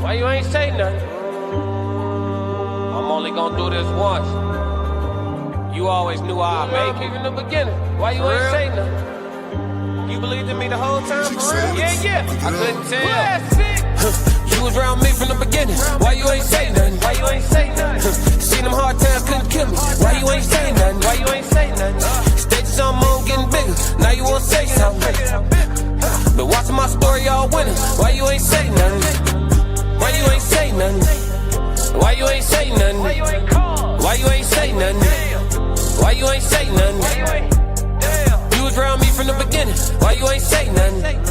Why you ain't say nothing? I'm only gonna do this once. You always knew I'd make it from the beginning. Why you ain't say nothing? You believed in me the whole time, for real? Yeah. I couldn't tell. You was around me from the beginning. Why you ain't say nothing? Why you ain't say nothing? Seen them hard times, couldn't kill me. Why you ain't say nothing? Why you ain't say nothing? Stages I'm on getting bigger. Now you wanna say something. Been watching my story all winter. Why you ain't say nothing? Why you ain't say nothing? Why you ain't say nothing? Why you ain't call? Why you ain't say nothing? Why you ain't say nothing? You was around me from the beginning. Why you ain't say nothing?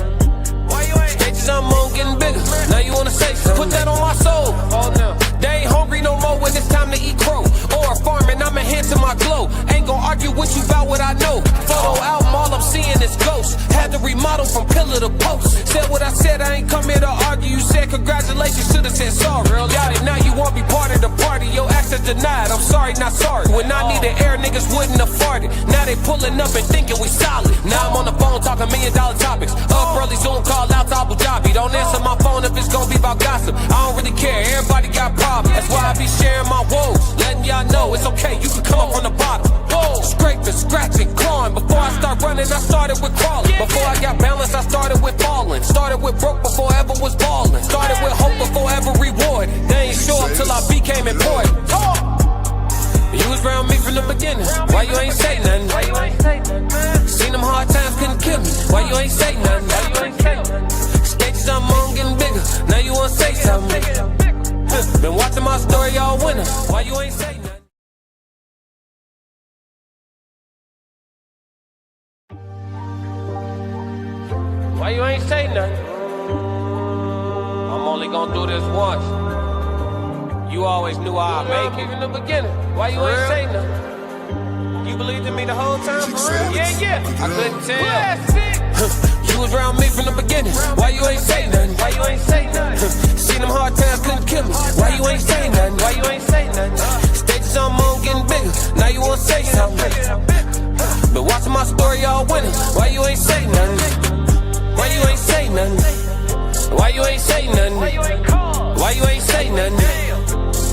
Stages I'm on getting bigger. Now you wanna say something? Put that on my soul. Oh no. They ain't hungry no more when it's time to eat crow. Or farming, I'm enhancing my glow. Ain't gon' argue with you about what I know. Photo album, all I'm seeing is ghosts. Had to remodel from pillar to post. Said what I said, I ain't come here to argue. You said congratulations, should've said sorry. Got it, now you won't be part of the party. Your access denied, I'm sorry, not sorry. When I needed air, niggas wouldn't afford it. Now they pulling up and thinking we solid. Now I'm on the phone talking $1 million topics. Up early, Zoom call out to Abu Dhabi. Don't answer my phone if it's gon' be about gossip. I don't really care, everybody got problems. That's why I be sharing my woes, letting y'all know it's okay, you can come up from the bottom. Whoa. Scraping, scratching, clawing. Before I start running, I started with crawling. Before I got balance, I started with falling. Started with broke before I ever was balling. Started with hope before ever reward. They ain't show up till I became important. You was around me from the beginning. Why you ain't say nothing? Why you ain't say nothing? Seen them hard times, couldn't kill me. Why you ain't say nothing? Why you ain't say nothing? Stages I'm on getting bigger. Now you wanna say something? Been watching my story all winter. Why you ain't say nothing? Why you ain't say nothing? I'm only gonna do this once. You always knew I'd make it from the beginning. Why you ain't say nothing? You believed in me the whole time, for real? Yeah. I couldn't tell. You was around me from the beginning. Why you ain't say nothing? Why you ain't say nothing? Seen them hard times, couldn't kill me. Why you ain't say nothing? Why you ain't say nothing? Stages I'm on getting bigger. Now you wanna say something. Been watching my story all winter. Why you ain't say nothing? Why you ain't say nothing? Why you ain't say nothing? Why you ain't call? Why you ain't say nothing?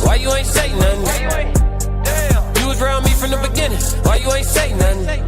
Why you ain't say nothing? You was around me from the beginning. Why you ain't say nothing?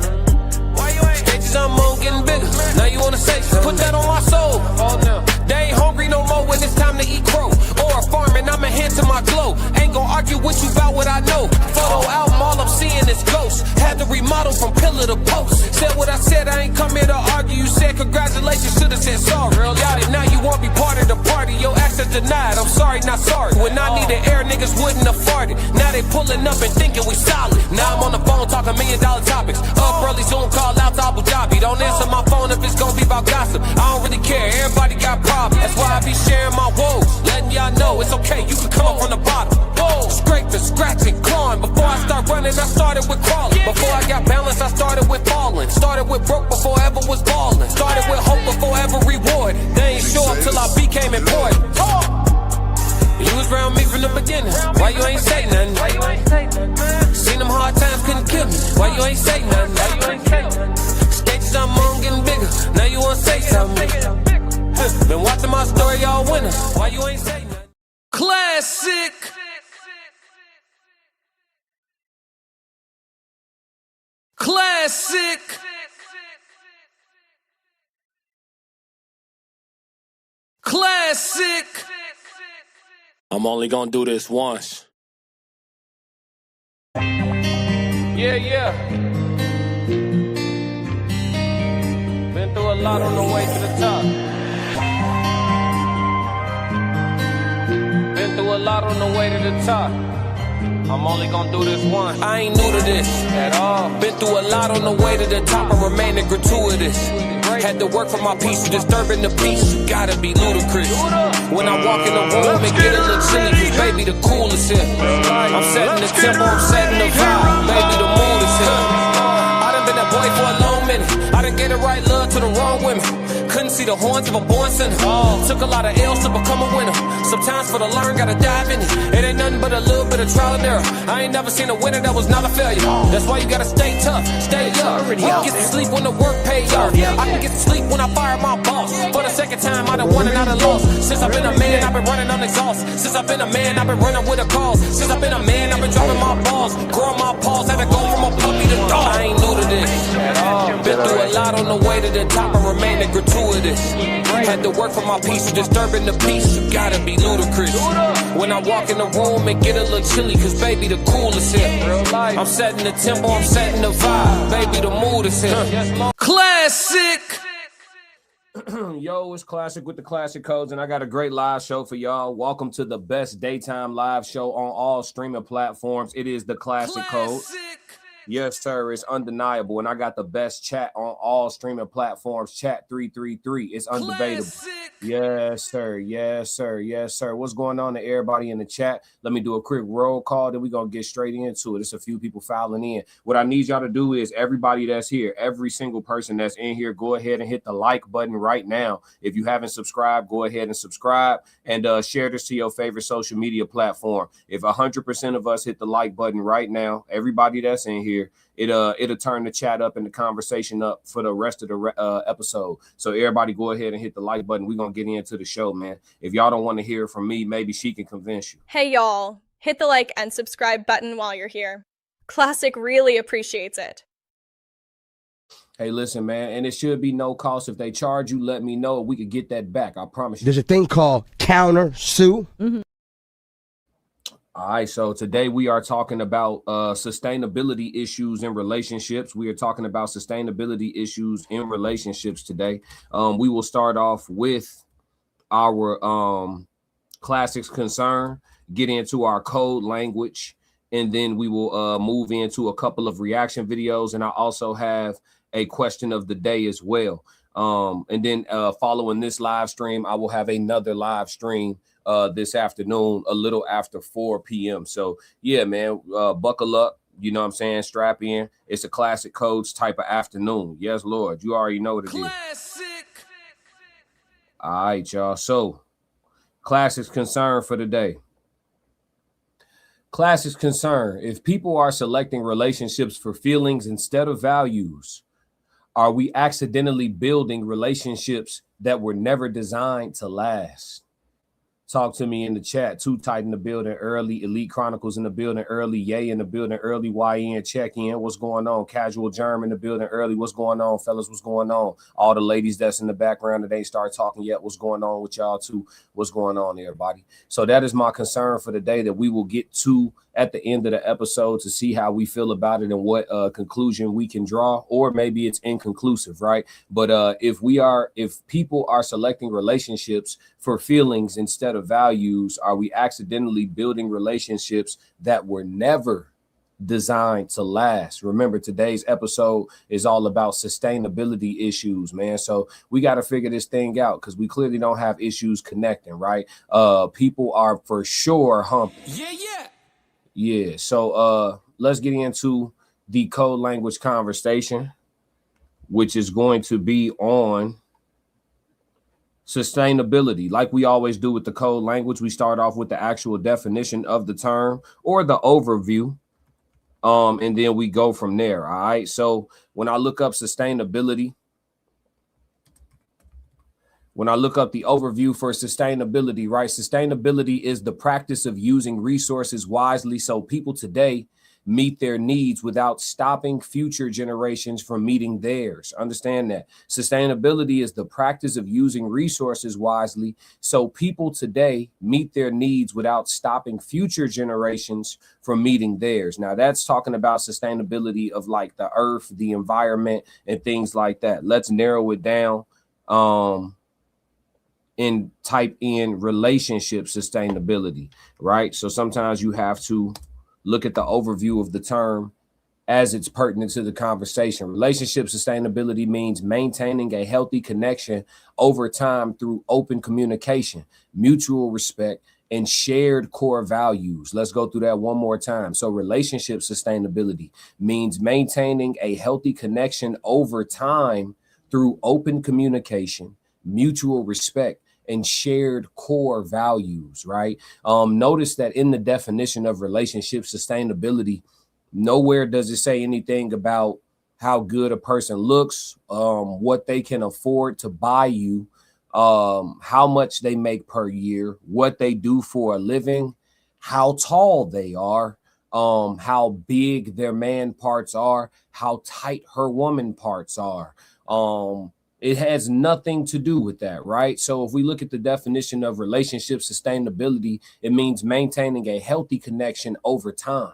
Stages I'm on getting bigger. Now you wanna say something? Put that on my soul. Oh no. They ain't hungry no more when it's time to eat crow. Or farming, I'm enhancing my glow. Ain't gon' argue with you about what I know. Photo album, all I'm seeing is ghosts. Had to remodel from pillar to post. Said what I said, I ain't come here to argue. You said congratulations, should've said sorry. Got it, now you won't be part of the party. Your access denied, I'm sorry, not sorry. When I needed air, niggas wouldn't afford it. Now they pulling up and thinking we solid. Now I'm on the phone talking $1 million topics. Up early, Zoom call out to Abu Dhabi. Don't answer my phone if it's gon' be about gossip. I don't really care, everybody got problems. That's why I be sharing my woes, letting y'all know it's okay, you can come up from the bottom. Whoa. Scraping, scratching, clawing. Before I start running, I started with crawling. Before I got balance, I started with falling. Started with broke before I ever was balling. Started with hope before ever reward. They ain't show up till I became important. You was around me from the beginning. Why you ain't say nothing? Why you ain't say nothing? Seen them hard times, couldn't kill me. Why you ain't say nothing? Why you ain't say nothing? Stages I'm on getting bigger. Now you wanna say something? Been watching my story all winter. Why you ain't say nothing? Classic. Classic. Classic. I'm only gonna do this once. Yeah. Been through a lot on the way to the top. Been through a lot on the way to the top. I'm only gonna do this once. I ain't new to this at all. Been through a lot on the way to the top and remaining gratuitous. Had to work for my peace, disturbing the peace. You gotta be ludicrous. When I walk in the room and get a little chilly, cause baby the coolest here. I'm setting the tempo, I'm setting the vibe. Baby the mood is here. I done been that boy for a long minute. I done get it right, love to the wrong women. Couldn't see the horns of a born sinner. Took a lot of L's to become a winner. Sometimes for the learn, gotta dive in it. It ain't nothing but a little bit of trial and error. I ain't never seen a winner that was not a failure. That's why you gotta stay tough, stay up. Get to sleep when the work pays off. I can get to sleep when I fire my boss. For the second time, I done won and I done lost. Since I've been a man, I've been running on exhaust. Since I've been a man, I've been running with a cause. Since I've been a man, I've been dropping my balls. Growing my paws, had to go from a puppy to dog. I ain't new to this. Been through a lot on the way to the top and remaining gratuitous. Had to work for my peace, disturbing the peace. You gotta be ludicrous. When I walk in the room and get a little chilly, cause baby the coolest here. I'm setting the tempo, I'm setting the vibe. Baby the mood is here. Classic! Yo, it's Classic with the Classic Codes, and I got a great live show for y'all. Welcome to the best daytime live show on all streaming platforms. It is the Classic Code. Yes, sir, it's undeniable, and I got the best chat on all streaming platforms. Chat 333, it's undebatable. Yes, sir. Yes, sir. Yes, sir. What's going on to everybody in the chat? Let me do a quick roll call, then we're going to get straight into it. There's a few people filing in. What I need y'all to do is everybody that's here, every single person that's in here, go ahead and hit the like button right now. If you haven't subscribed, go ahead and subscribe and share this to your favorite social media platform. If 100% of us hit the like button right now, everybody that's in here, it'll turn the chat up and the conversation up for the rest of the episode. So everybody go ahead and hit the like button. We're going to get into the show, man. If y'all don't want to hear from me, maybe she can convince you. Hey, y'all. Hit the like and subscribe button while you're here. Classic really appreciates it. Hey, listen, man, and it should be no cost. If they charge you, let me know. We could get that back. I promise you. There's a thing called counter sue. Mm-hmm. All right, so today we are talking about sustainability issues in relationships. We are talking about sustainability issues in relationships today. We will start off with our classics concern, get into our code language, and then we will move into a couple of reaction videos. And I also have a question of the day as well. And then following this live stream, I will have another live stream this afternoon, a little after 4 p.m. So yeah, man, buckle up. You know what I'm saying? Strap in. It's a Classic Codes type of afternoon. Yes, Lord. You already know what it is. All right, y'all. So Classic's concern for the day. Classic's concern. If people are selecting relationships for feelings instead of values, are we accidentally building relationships that were never designed to last? Talk to me in the chat. Too Tight in the building early. Elite Chronicles in the building early. Yay in the building early. YN check in. What's going on? Casual Germ in the building early. What's going on, fellas? What's going on? All the ladies that's in the background that ain't start talking yet. What's going on with y'all too? What's going on, everybody? So that is my concern for the day, that we will get to at the end of the episode to see how we feel about it and what conclusion we can draw, or maybe it's inconclusive, right? But if people are selecting relationships for feelings instead of values, are we accidentally building relationships that were never designed to last? Remember, today's episode is all about sustainability issues, man. So we got to figure this thing out, because we clearly don't have issues connecting, right? People are for sure humping. Yeah, so let's get into the code language conversation, which is going to be on sustainability. Like we always do with the code language, we start off with the actual definition of the term or the overview, and then we go from there, all right? So when I look up sustainability, when I look up the overview for sustainability, right? Sustainability is the practice of using resources wisely so people today meet their needs without stopping future generations from meeting theirs. Understand that. Sustainability is the practice of using resources wisely so people today meet their needs without stopping future generations from meeting theirs. Now, that's talking about sustainability of like the earth, the environment, and things like that. Let's narrow it down. And type in relationship sustainability, right? So sometimes you have to look at the overview of the term as it's pertinent to the conversation. Relationship sustainability means maintaining a healthy connection over time through open communication, mutual respect, and shared core values. Let's go through that one more time. So relationship sustainability means maintaining a healthy connection over time through open communication, mutual respect, and shared core values, right? Notice that in the definition of relationship sustainability, nowhere does it say anything about how good a person looks, what they can afford to buy you, how much they make per year, what they do for a living, how tall they are, how big their man parts are, how tight her woman parts are. It has nothing to do with that, right? So if we look at the definition of relationship sustainability, it means maintaining a healthy connection over time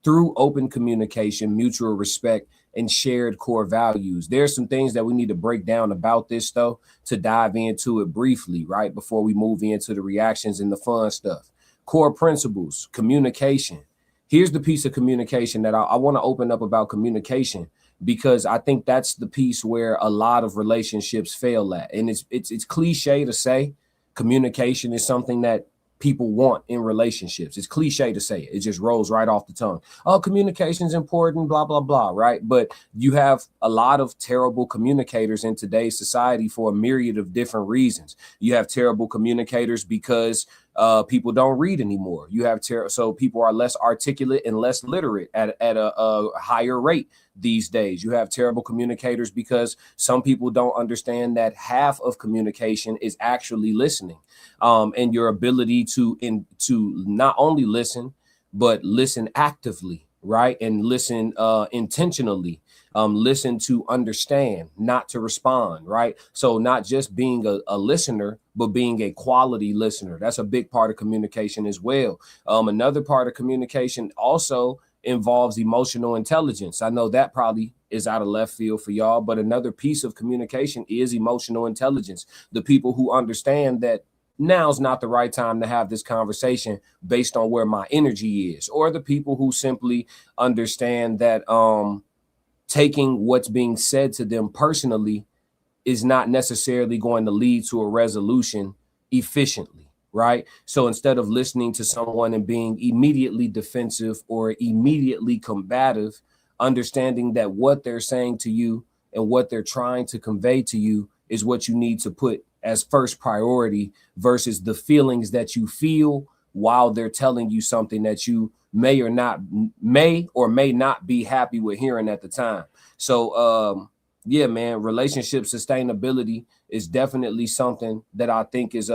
through open communication, mutual respect, and shared core values. There's some things that we need to break down about this, though, to dive into it briefly, right? Before we move into the reactions and the fun stuff. Core principles, communication. Here's the piece of communication that I want to open up about communication, because I think that's the piece where a lot of relationships fail at. And it's cliche to say communication is something that people want in relationships. It's cliche to say it. It just rolls right off the tongue. Oh, communication is important, blah, blah, blah, right? But you have a lot of terrible communicators in today's society for a myriad of different reasons. You have terrible communicators because people don't read anymore. You have so people are less articulate and less literate at a higher rate these days. You have terrible communicators because some people don't understand that half of communication is actually listening, and your ability to not only listen, but listen actively, right? And listen intentionally. Listen to understand, not to respond, right? So not just being a listener, but being a quality listener. That's a big part of communication as well. Another part of communication also involves emotional intelligence. I know that probably is out of left field for y'all, but another piece of communication is emotional intelligence. The people who understand that now's not the right time to have this conversation based on where my energy is, or the people who simply understand that taking what's being said to them personally is not necessarily going to lead to a resolution efficiently, right? So instead of listening to someone and being immediately defensive or immediately combative, understanding that what they're saying to you and what they're trying to convey to you is what you need to put as first priority versus the feelings that you feel while they're telling you something that you may or may not be happy with hearing at the time. So yeah, man, relationship sustainability is definitely something that I think is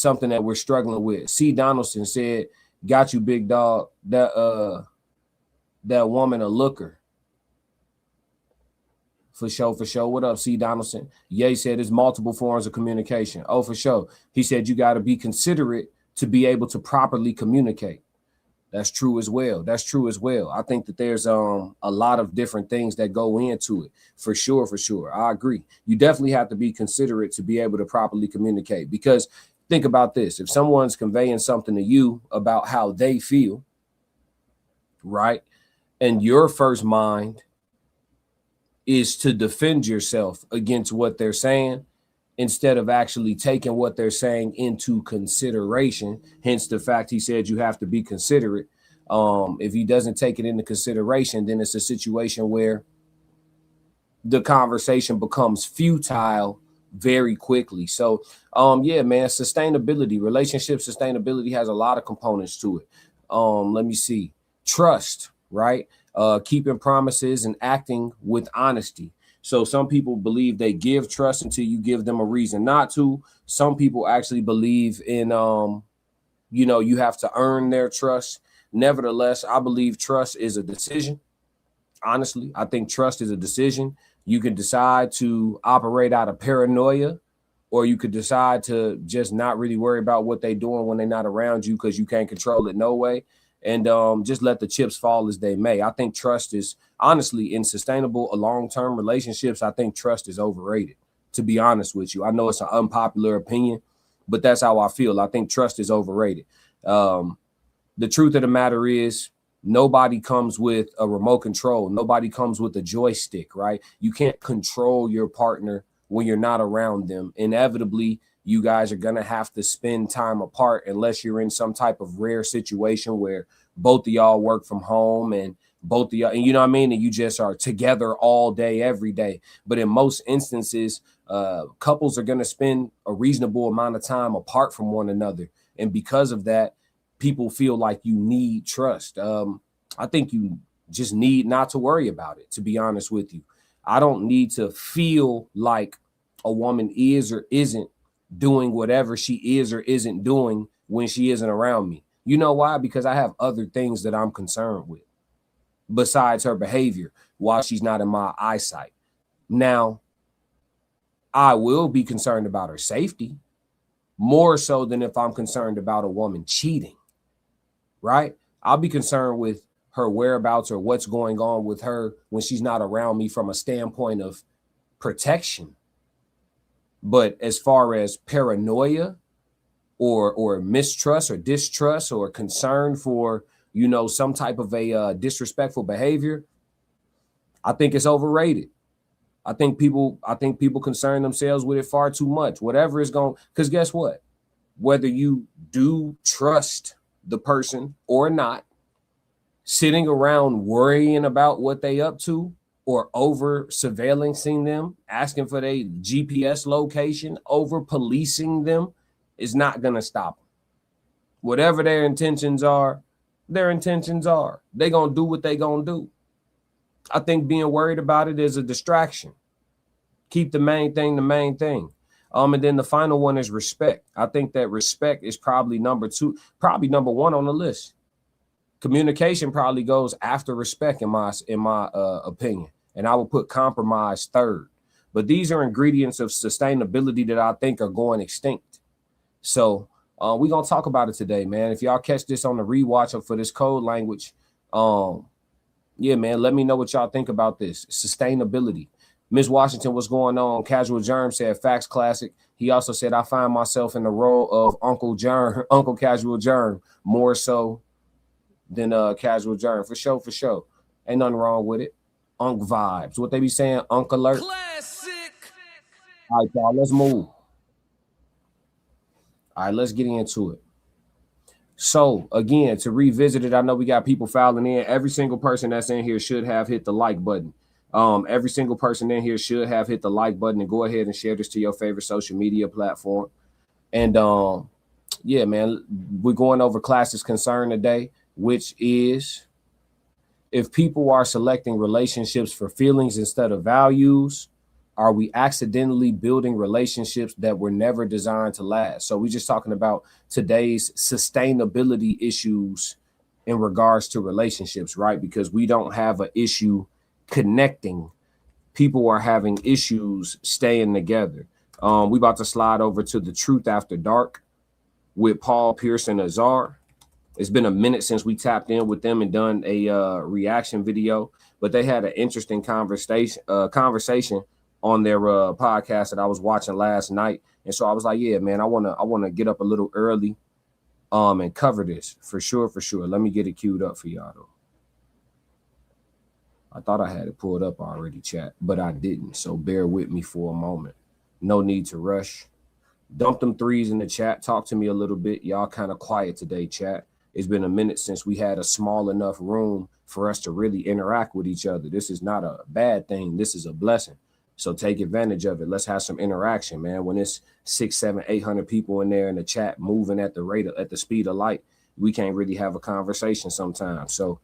something that we're struggling with. C. Donaldson said, "Got you, big dog. That woman a looker." For sure, for sure. What up, C. Donaldson? Ye said there's multiple forms of communication. Oh, for sure. He said you got to be considerate to be able to properly communicate. That's true as well. That's true as well. I think that there's a lot of different things that go into it. For sure, for sure. I agree. You definitely have to be considerate to be able to properly communicate, because think about this. If someone's conveying something to you about how they feel, right, and your first mind is to defend yourself against what they're saying, instead of actually taking what they're saying into consideration, hence the fact he said you have to be considerate. If he doesn't take it into consideration, then it's a situation where the conversation becomes futile very quickly. So yeah, man, sustainability, relationship sustainability has a lot of components to it. Let me see. Trust, right? Keeping promises and acting with honesty. So some people believe they give trust until you give them a reason not to. Some people actually believe in, you have to earn their trust. Nevertheless, I believe trust is a decision. Honestly, I think trust is a decision. You can decide to operate out of paranoia, or you could decide to just not really worry about what they're doing when they're not around you, because you can't control it no way. And just let the chips fall as they may. I think trust is, honestly, in sustainable long-term relationships, I think trust is overrated, to be honest with you. I know it's an unpopular opinion, but that's how I feel. I think trust is overrated. The truth of the matter is, nobody comes with a remote control. Nobody comes with a joystick, right? You can't control your partner when you're not around them. Inevitably, you guys are going to have to spend time apart, unless you're in some type of rare situation where both of y'all work from home and both of y'all, and you know what I mean, and you just are together all day, every day. But in most instances, couples are going to spend a reasonable amount of time apart from one another, and because of that, people feel like you need trust. I think you just need not to worry about it, to be honest with you. I don't need to feel like a woman is or isn't doing whatever she is or isn't doing when she isn't around me. You know why? Because I have other things that I'm concerned with besides her behavior while she's not in my eyesight. Now, I will be concerned about her safety more so than if I'm concerned about a woman cheating, right? I'll be concerned with her whereabouts or what's going on with her when she's not around me from a standpoint of protection. But as far as paranoia or mistrust or distrust or concern for, you know, some type of a disrespectful behavior, I think it's overrated. I think people concern themselves with it far too much. Whatever is going, because guess what? Whether you do trust the person or not, sitting around worrying about what they up to or over surveillancing them, asking for their GPS location, over policing them is not going to stop them. Whatever their intentions are, their intentions are. They're going to do what they're going to do. I think being worried about it is a distraction. Keep the main thing the main thing. And then the final one is respect. I think that respect is probably number one on the list. Communication probably goes after respect in my opinion. And I will put compromise third. But these are ingredients of sustainability that I think are going extinct. So we're going to talk about it today, man. If y'all catch this on the rewatch for this code language, yeah, man, let me know what y'all think about this. Sustainability. Ms. Washington, what's going on? Casual Germ said facts classic. He also said, I find myself in the role of Uncle Casual Germ, more so than Casual Germ. For sure. Ain't nothing wrong with it. Unk vibes. What they be saying? Unk alert. Classic. All right, y'all, let's move. All right, let's get into it. So, again, to revisit it, I know we got people filing in. Every single person that's in here should have hit the like button. Every single person in here should have hit the like button, and go ahead and share this to your favorite social media platform. And yeah, man, we're going over classes concern today, which is if people are selecting relationships for feelings instead of values, are we accidentally building relationships that were never designed to last? So we're just talking about today's sustainability issues in regards to relationships, right? Because we don't have an issue connecting. People are having issues staying together. We about to slide over to the Truth After Dark with Paul Pierce and Azar. It's been a minute since we tapped in with them and done a reaction video, but they had an interesting conversation on their podcast that I was watching last night. And so I was like, yeah, man, I want to get up a little early and cover this for sure. Let me get it queued up for y'all though. I thought I had it pulled up already, chat, but I didn't. So bear with me for a moment. No need to rush. Dump them threes in the chat. Talk to me a little bit. Y'all kind of quiet today, chat. It's been a minute since we had a small enough room for us to really interact with each other. This is not a bad thing. This is a blessing. So take advantage of it. Let's have some interaction, man. When it's 600, 700, 800 people in there in the chat moving at the speed of light, we can't really have a conversation sometimes. So,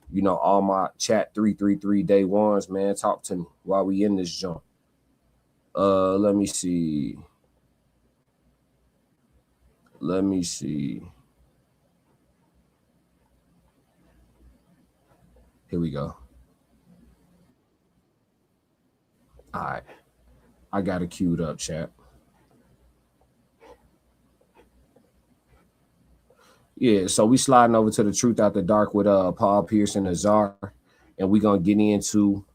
you know, all my chat 333 day ones, man, talk to me while we in this jump. Let me see. Here we go. All right. I got it queued up, chat. Yeah, so we sliding over to the Truth After Dark with Paul Pierce and Azar, and we're gonna get into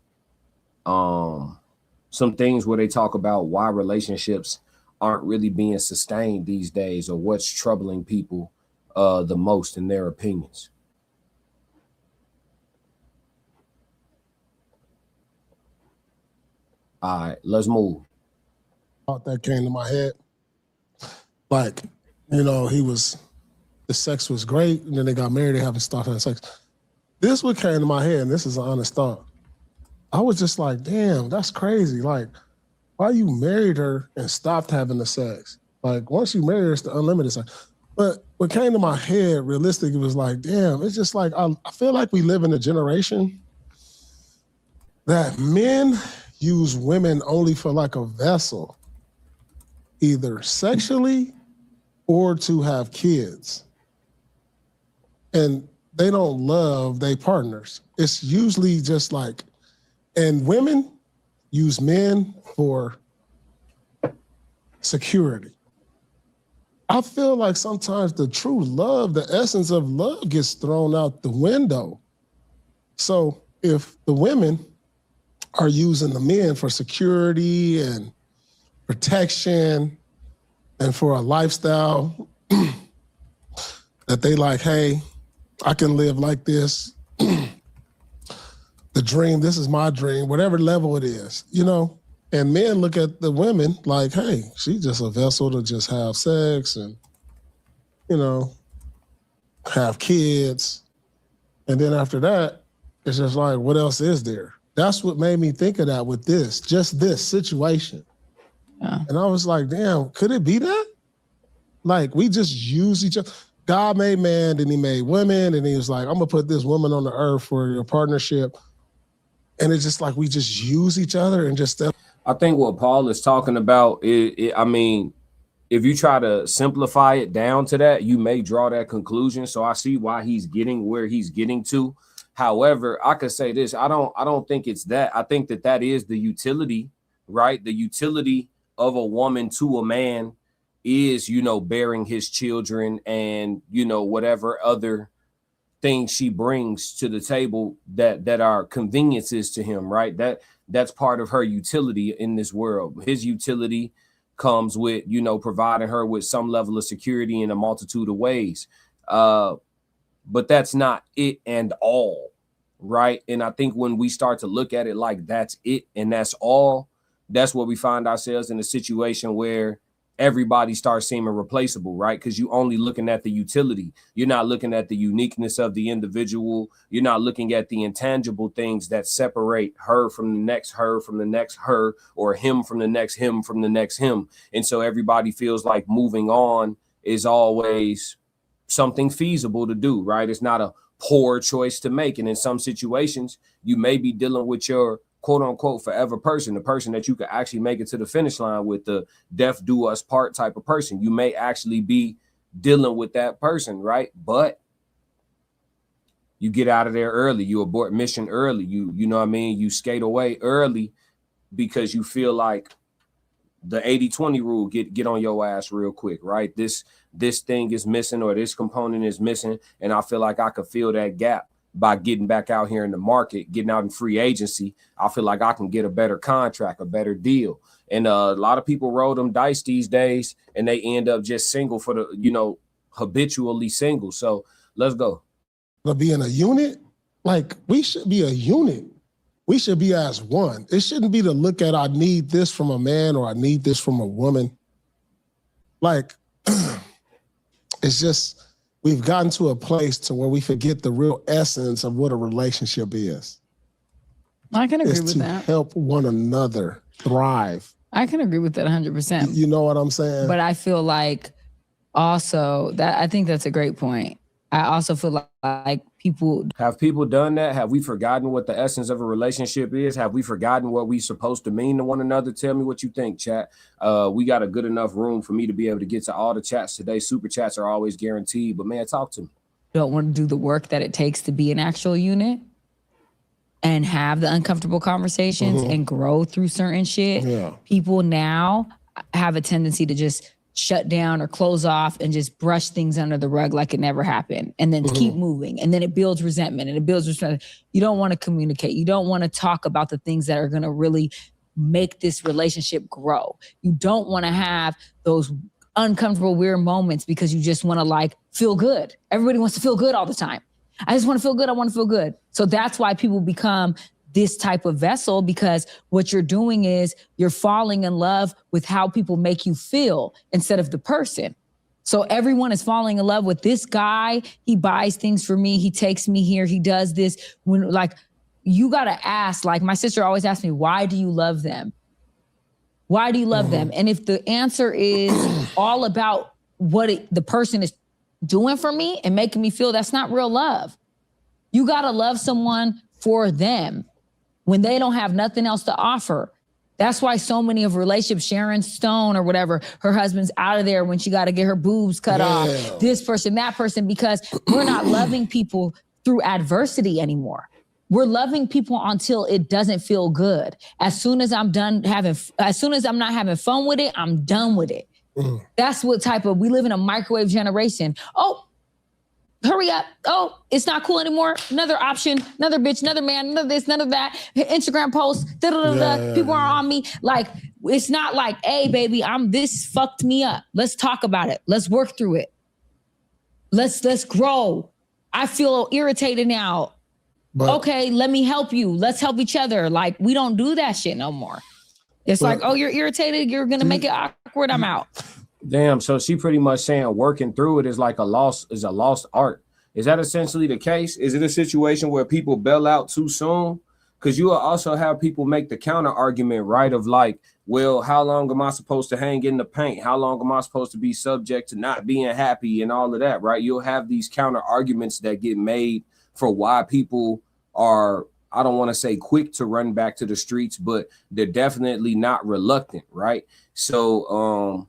some things where they talk about why relationships aren't really being sustained these days, or what's troubling people the most in their opinions. All right, let's move. Thought that came to my head. Like, you know, the sex was great, and then they got married, they haven't started having sex. this what came to my head, and this is an honest thought. I was just like, damn, that's crazy. Like, why you married her and stopped having the sex? Like, once you marry her, it's the unlimited sex. But what came to my head, realistically, was like, damn, it's just like, I feel like we live in a generation that men use women only for like a vessel, either sexually or to have kids. And they don't love their partners. It's usually just like, and women use men for security. I feel like sometimes the true love, the essence of love gets thrown out the window. So if the women are using the men for security and protection and for a lifestyle that they like, hey, I can live like this. The dream, this is my dream, whatever level it is, you know? And men look at the women like, hey, she's just a vessel to just have sex and, you know, have kids. And then after that, it's just like, what else is there? That's what made me think of that with this, just this situation. Yeah. And I was like, damn, could it be that? Like, we just use each other. God made man, then he made women, and he was like, I'm gonna put this woman on the earth for your partnership. And it's just like, we just use each other and just... I think what Paul is talking about, I mean, if you try to simplify it down to that, you may draw that conclusion. So I see why he's getting where he's getting to. However, I could say this, I don't think it's that. I think that is the utility, right? The utility of a woman to a man is, you know, bearing his children and, you know, whatever other things she brings to the table that are conveniences to him, right? That's part of her utility in this world. His utility comes with, you know, providing her with some level of security in a multitude of ways. But that's not it and all, right? And I think when we start to look at it like that's it and that's all, that's where we find ourselves in a situation where everybody starts seeming replaceable, right? Because you only looking at the utility. You're not looking at the uniqueness of the individual. You're not looking at the intangible things that separate her from the next her, from the next her, or him from the next him, from the next him. And so everybody feels like moving on is always something feasible to do, right? It's not a poor choice to make. And in some situations, you may be dealing with your quote unquote forever person, the person that you could actually make it to the finish line with, the death do us part type of person. You may actually be dealing with that person, right? But you get out of there early, you abort mission early, you know what I mean? You skate away early because you feel like the 80-20 rule get on your ass real quick, right? This thing is missing or this component is missing, and I feel like I could fill that gap by getting back out here in the market, getting out in free agency. I feel like I can get a better contract, a better deal. And a lot of people roll them dice these days and they end up just single for the, you know, habitually single. So let's go. To be in a unit, like we should be a unit. We should be as one. It shouldn't be to look at, I need this from a man or I need this from a woman. Like, it's just, we've gotten to a place to where we forget the real essence of what a relationship is. I can agree with that. To help one another thrive. I can agree with that 100%. You know what I'm saying? But I feel like also that I think that's a great point. I also feel like people... Have people done that? Have we forgotten what the essence of a relationship is? Have we forgotten what we're supposed to mean to one another? Tell me what you think, chat. We got a good enough room for me to be able to get to all the chats today. Super chats are always guaranteed, but man, talk to me. Don't want to do the work that it takes to be an actual unit and have the uncomfortable conversations and grow through certain shit. Yeah. People now have a tendency to just shut down or close off and just brush things under the rug like it never happened and then keep moving. And then it builds resentment and it builds resentment. You don't want to communicate. You don't want to talk about the things that are going to really make this relationship grow. You don't want to have those uncomfortable, weird moments because you just want to like feel good. Everybody wants to feel good all the time. I just want to feel good. I want to feel good. So that's why people become this type of vessel, because what you're doing is you're falling in love with how people make you feel instead of the person. So everyone is falling in love with this guy. He buys things for me. He takes me here. He does this. When like, you got to ask, like my sister always asks me, why do you love them? Why do you love them? And if the answer is all about what the person is doing for me and making me feel, that's not real love. You got to love someone for them when they don't have nothing else to offer. That's why so many of relationships, Sharon Stone or whatever, her husband's out of there when she got to get her boobs cut off, this person, that person, because we're not loving people through adversity anymore. We're loving people until it doesn't feel good. As soon as I'm not having fun with it, I'm done with it. That's what type of, we live in a microwave generation. Oh, hurry up. Oh, it's not cool anymore. Another option, another bitch, another man, none of this, none of that. Instagram posts, people are on me. Like, it's not like, hey, baby, this fucked me up. Let's talk about it. Let's work through it. Let's grow. I feel irritated now. But, okay, let me help you. Let's help each other. Like, we don't do that shit no more. It's like, oh, you're irritated. You're going to make it awkward. I'm out. Damn. So she pretty much saying working through it is like a lost art. Is that essentially the case? Is it a situation where people bail out too soon? Because you will also have people make the counter argument, right? Of like, well, how long am I supposed to hang in the paint? How long am I supposed to be subject to not being happy and all of that, right? You'll have these counter arguments that get made for why people are, I don't want to say quick to run back to the streets, but they're definitely not reluctant, right? So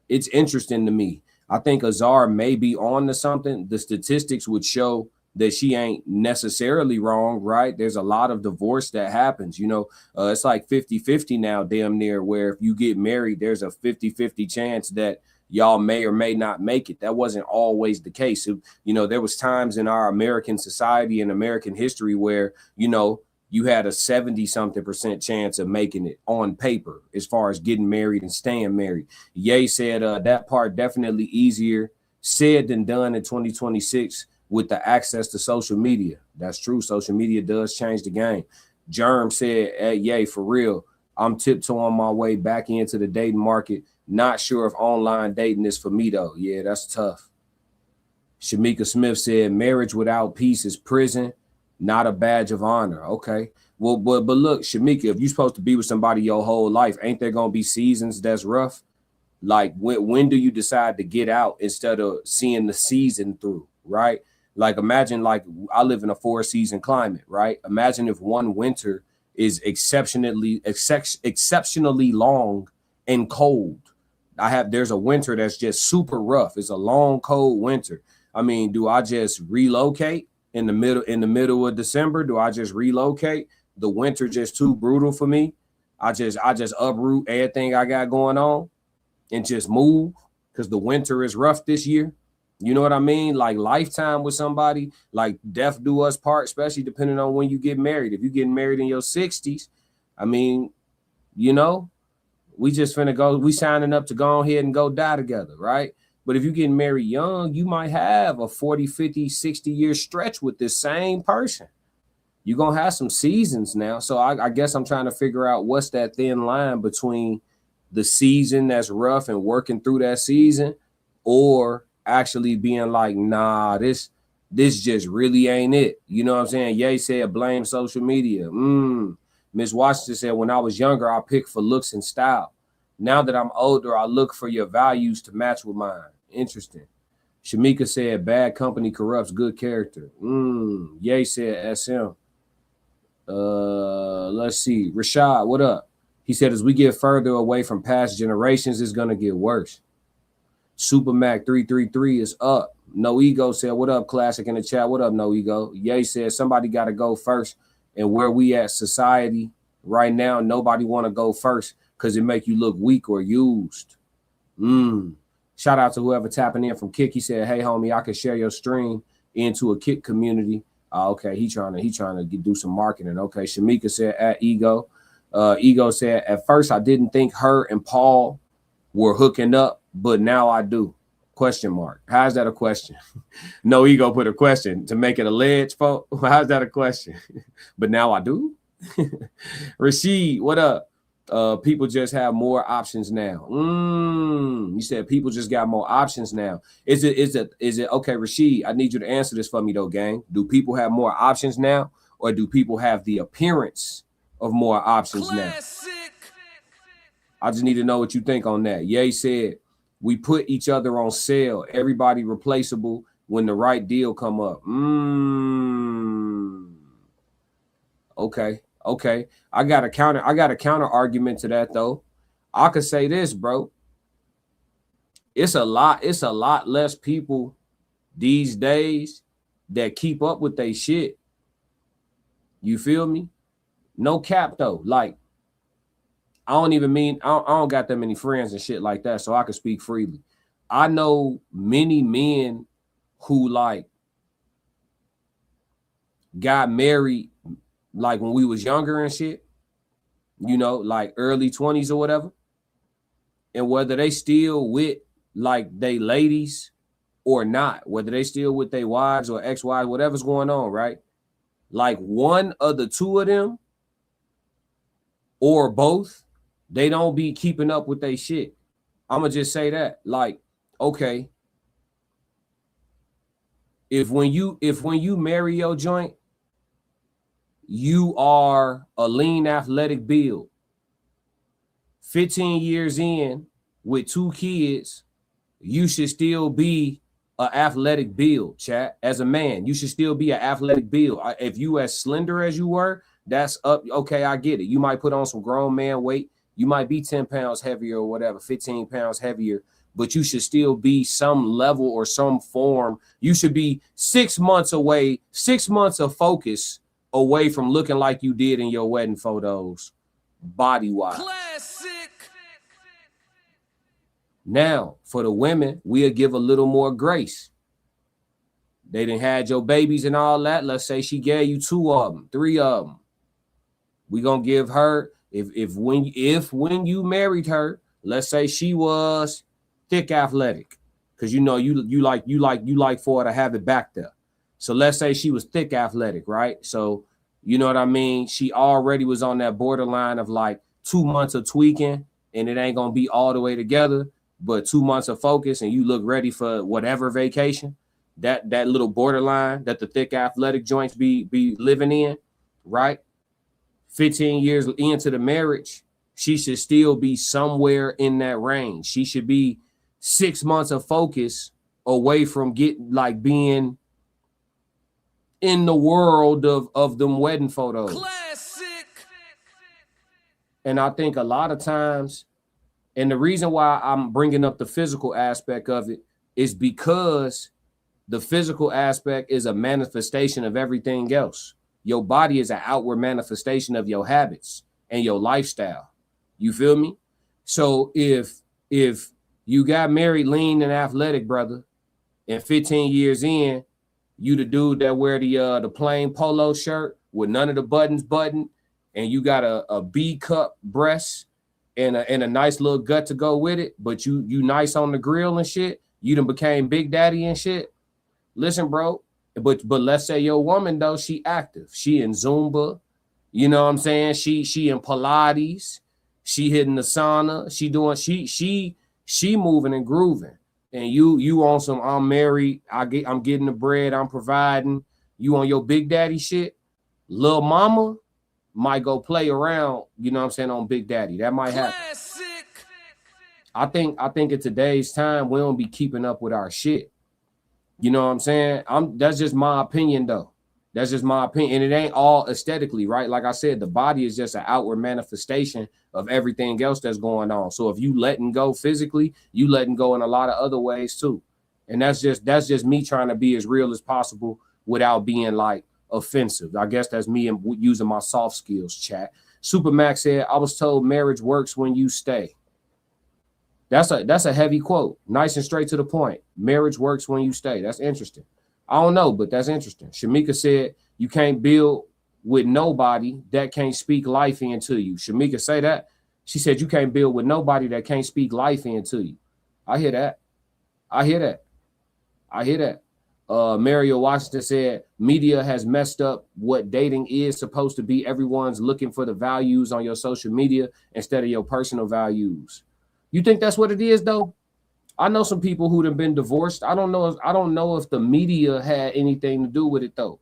it's interesting to me. I think Azar may be on to something. The statistics would show that she ain't necessarily wrong, right? There's a lot of divorce that happens, it's like 50-50 now, damn near, where if you get married, there's a 50-50 chance that y'all may or may not make it. That wasn't always the case. There was times in our American society and American history where, you had a 70-something% chance of making it on paper as far as getting married and staying married. Ye said that part definitely easier said than done in 2026 with the access to social media. That's true. Social media does change the game. Germ said, hey, Ye, for real, I'm tiptoeing my way back into the dating market. Not sure if online dating is for me, though. Yeah, that's tough. Shamika Smith said, marriage without peace is prison, not a badge of honor. Okay. Well, but look, Shamika, if you're supposed to be with somebody your whole life, ain't there going to be seasons that's rough? Like, when do you decide to get out instead of seeing the season through, right? Like, imagine, like, I live in a 4-season climate, right? Imagine if one winter is exceptionally long and cold. There's a winter that's just super rough. It's a long, cold winter. I mean, do I just relocate in the middle of December? Do I just relocate? The winter just too brutal for me. I just uproot everything I got going on and just move because the winter is rough this year. You know what I mean? Like lifetime with somebody, like death do us part, especially depending on when you get married. If you're getting married in your 60s, I mean, we just we signing up to go ahead and go die together, right? But if you're getting married young, you might have a 40, 50, 60-year stretch with this same person. You're going to have some seasons now. So I guess I'm trying to figure out what's that thin line between the season that's rough and working through that season or actually being like, nah, this just really ain't it. You know what I'm saying? Ye said, blame social media. Miss Washington said, when I was younger, I picked for looks and style. Now that I'm older, I look for your values to match with mine. Interesting. Shamika said, bad company corrupts good character. Ye said, SM. Let's see. Rashad, what up? He said, as we get further away from past generations, it's going to get worse. Supermac 333 is up. No Ego said, what up, Classic in the chat? What up, No Ego? Ye said, somebody got to go first. And where we at society right now, nobody want to go first because it make you look weak or used. Shout out to whoever tapping in from Kick. He said, hey, homie, I can share your stream into a Kick community. Okay, he trying to do some marketing. Okay, Shamika said, at Ego. Ego said, at first, I didn't think her and Paul were hooking up, but now I do. Question mark. How's that a question? No Ego put a question to make it alleged, folks. How's that a question? But now I do. Rashid, what up? People just have more options now. You said people just got more options now. Is it okay, Rashid? I need you to answer this for me though, gang. Do people have more options now, or do people have the appearance of more options now? I just need to know what you think on that. Ye said we put each other on sale. Everybody replaceable when the right deal come up. Okay. I got a counter argument to that though. I could say this, bro. It's a lot less people these days that keep up with their shit. You feel me? No cap though. Like, I don't got that many friends and shit like that, so I can speak freely. I know many men who like got married like when we was younger and shit, you know, like early 20s or whatever. And whether they still with like they ladies or not, whether they still with their wives or ex-wives, whatever's going on, right? Like one of the two of them or both, they don't be keeping up with their shit. I'ma just say that. Like, okay, if when you marry your joint, you are a lean athletic build. 15 years in with 2 kids, you should still be an athletic build, chat. As a man, you should still be an athletic build. If you as slender as you were, that's up. Okay, I get it. You might put on some grown man weight. You might be 10 pounds heavier or whatever, 15 pounds heavier, but you should still be some level or some form. You should be 6 months away, 6 months of focus away from looking like you did in your wedding photos, body-wise. Classic. Now, for the women, we'll give a little more grace. They done had your babies and all that. Let's say she gave you 2 of them, 3 of them. We gonna give her, if when you married her, let's say she was thick athletic, because you know you like for her to have it back there. So let's say she was thick athletic, right? So you know what I mean? She already was on that borderline of like 2 months of tweaking, and it ain't gonna be all the way together, but 2 months of focus, and you look ready for whatever vacation. That little borderline that the thick athletic joints be living in, right? 15 years into the marriage, she should still be somewhere in that range. She should be 6 months of focus away from being in the world of them wedding photos. Classic. And I think a lot of times, and the reason why I'm bringing up the physical aspect of it is because the physical aspect is a manifestation of everything else. Your body is an outward manifestation of your habits and your lifestyle. You feel me? So if you got married lean and athletic, brother, and 15 years in, you the dude that wear the plain polo shirt with none of the buttons buttoned, and you got a B cup breast and a nice little gut to go with it, but you nice on the grill and shit, you done became Big Daddy and shit. Listen, bro, but let's say your woman though, she active, she in Zumba, you know what I'm saying? She in Pilates, she hitting the sauna, she moving and grooving. And you on some I'm married, I'm getting the bread, I'm providing. You on your Big Daddy shit. Lil mama might go play around, you know what I'm saying, on Big Daddy. That might happen. Classic. I think in today's time we don't be keeping up with our shit. You know what I'm saying? That's just my opinion though. That's just my opinion. And it ain't all aesthetically, right? Like I said, the body is just an outward manifestation of everything else that's going on. So if you letting go physically, you letting go in a lot of other ways too. And that's just me trying to be as real as possible without being like offensive. I guess that's me using my soft skills, chat. Supermax said, I was told marriage works when you stay. That's a heavy quote. Nice and straight to the point. Marriage works when you stay. That's interesting. I don't know, but that's interesting. Shamika said, you can't build with nobody that can't speak life into you. Shamika say that. She said, you can't build with nobody that can't speak life into you. I hear that. Mario Washington said, media has messed up what dating is supposed to be. Everyone's looking for the values on your social media instead of your personal values. You think that's what it is, though? I know some people who have been divorced. I don't know if the media had anything to do with it, though.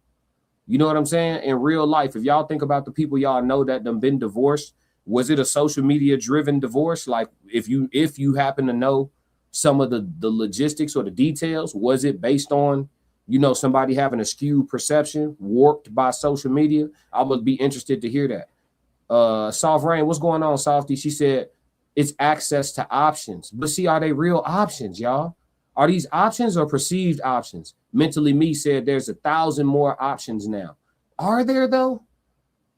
You know what I'm saying? In real life, if y'all think about the people y'all know that have been divorced, was it a social media driven divorce? Like if you happen to know some of the logistics or the details, was it based on, you know, somebody having a skewed perception warped by social media? I would be interested to hear that. Soft Rain, what's going on, Softy? She said it's access to options. But see, are they real options, y'all? Are these options or perceived options? Mentally Me said there's 1,000 more options now. Are there, though?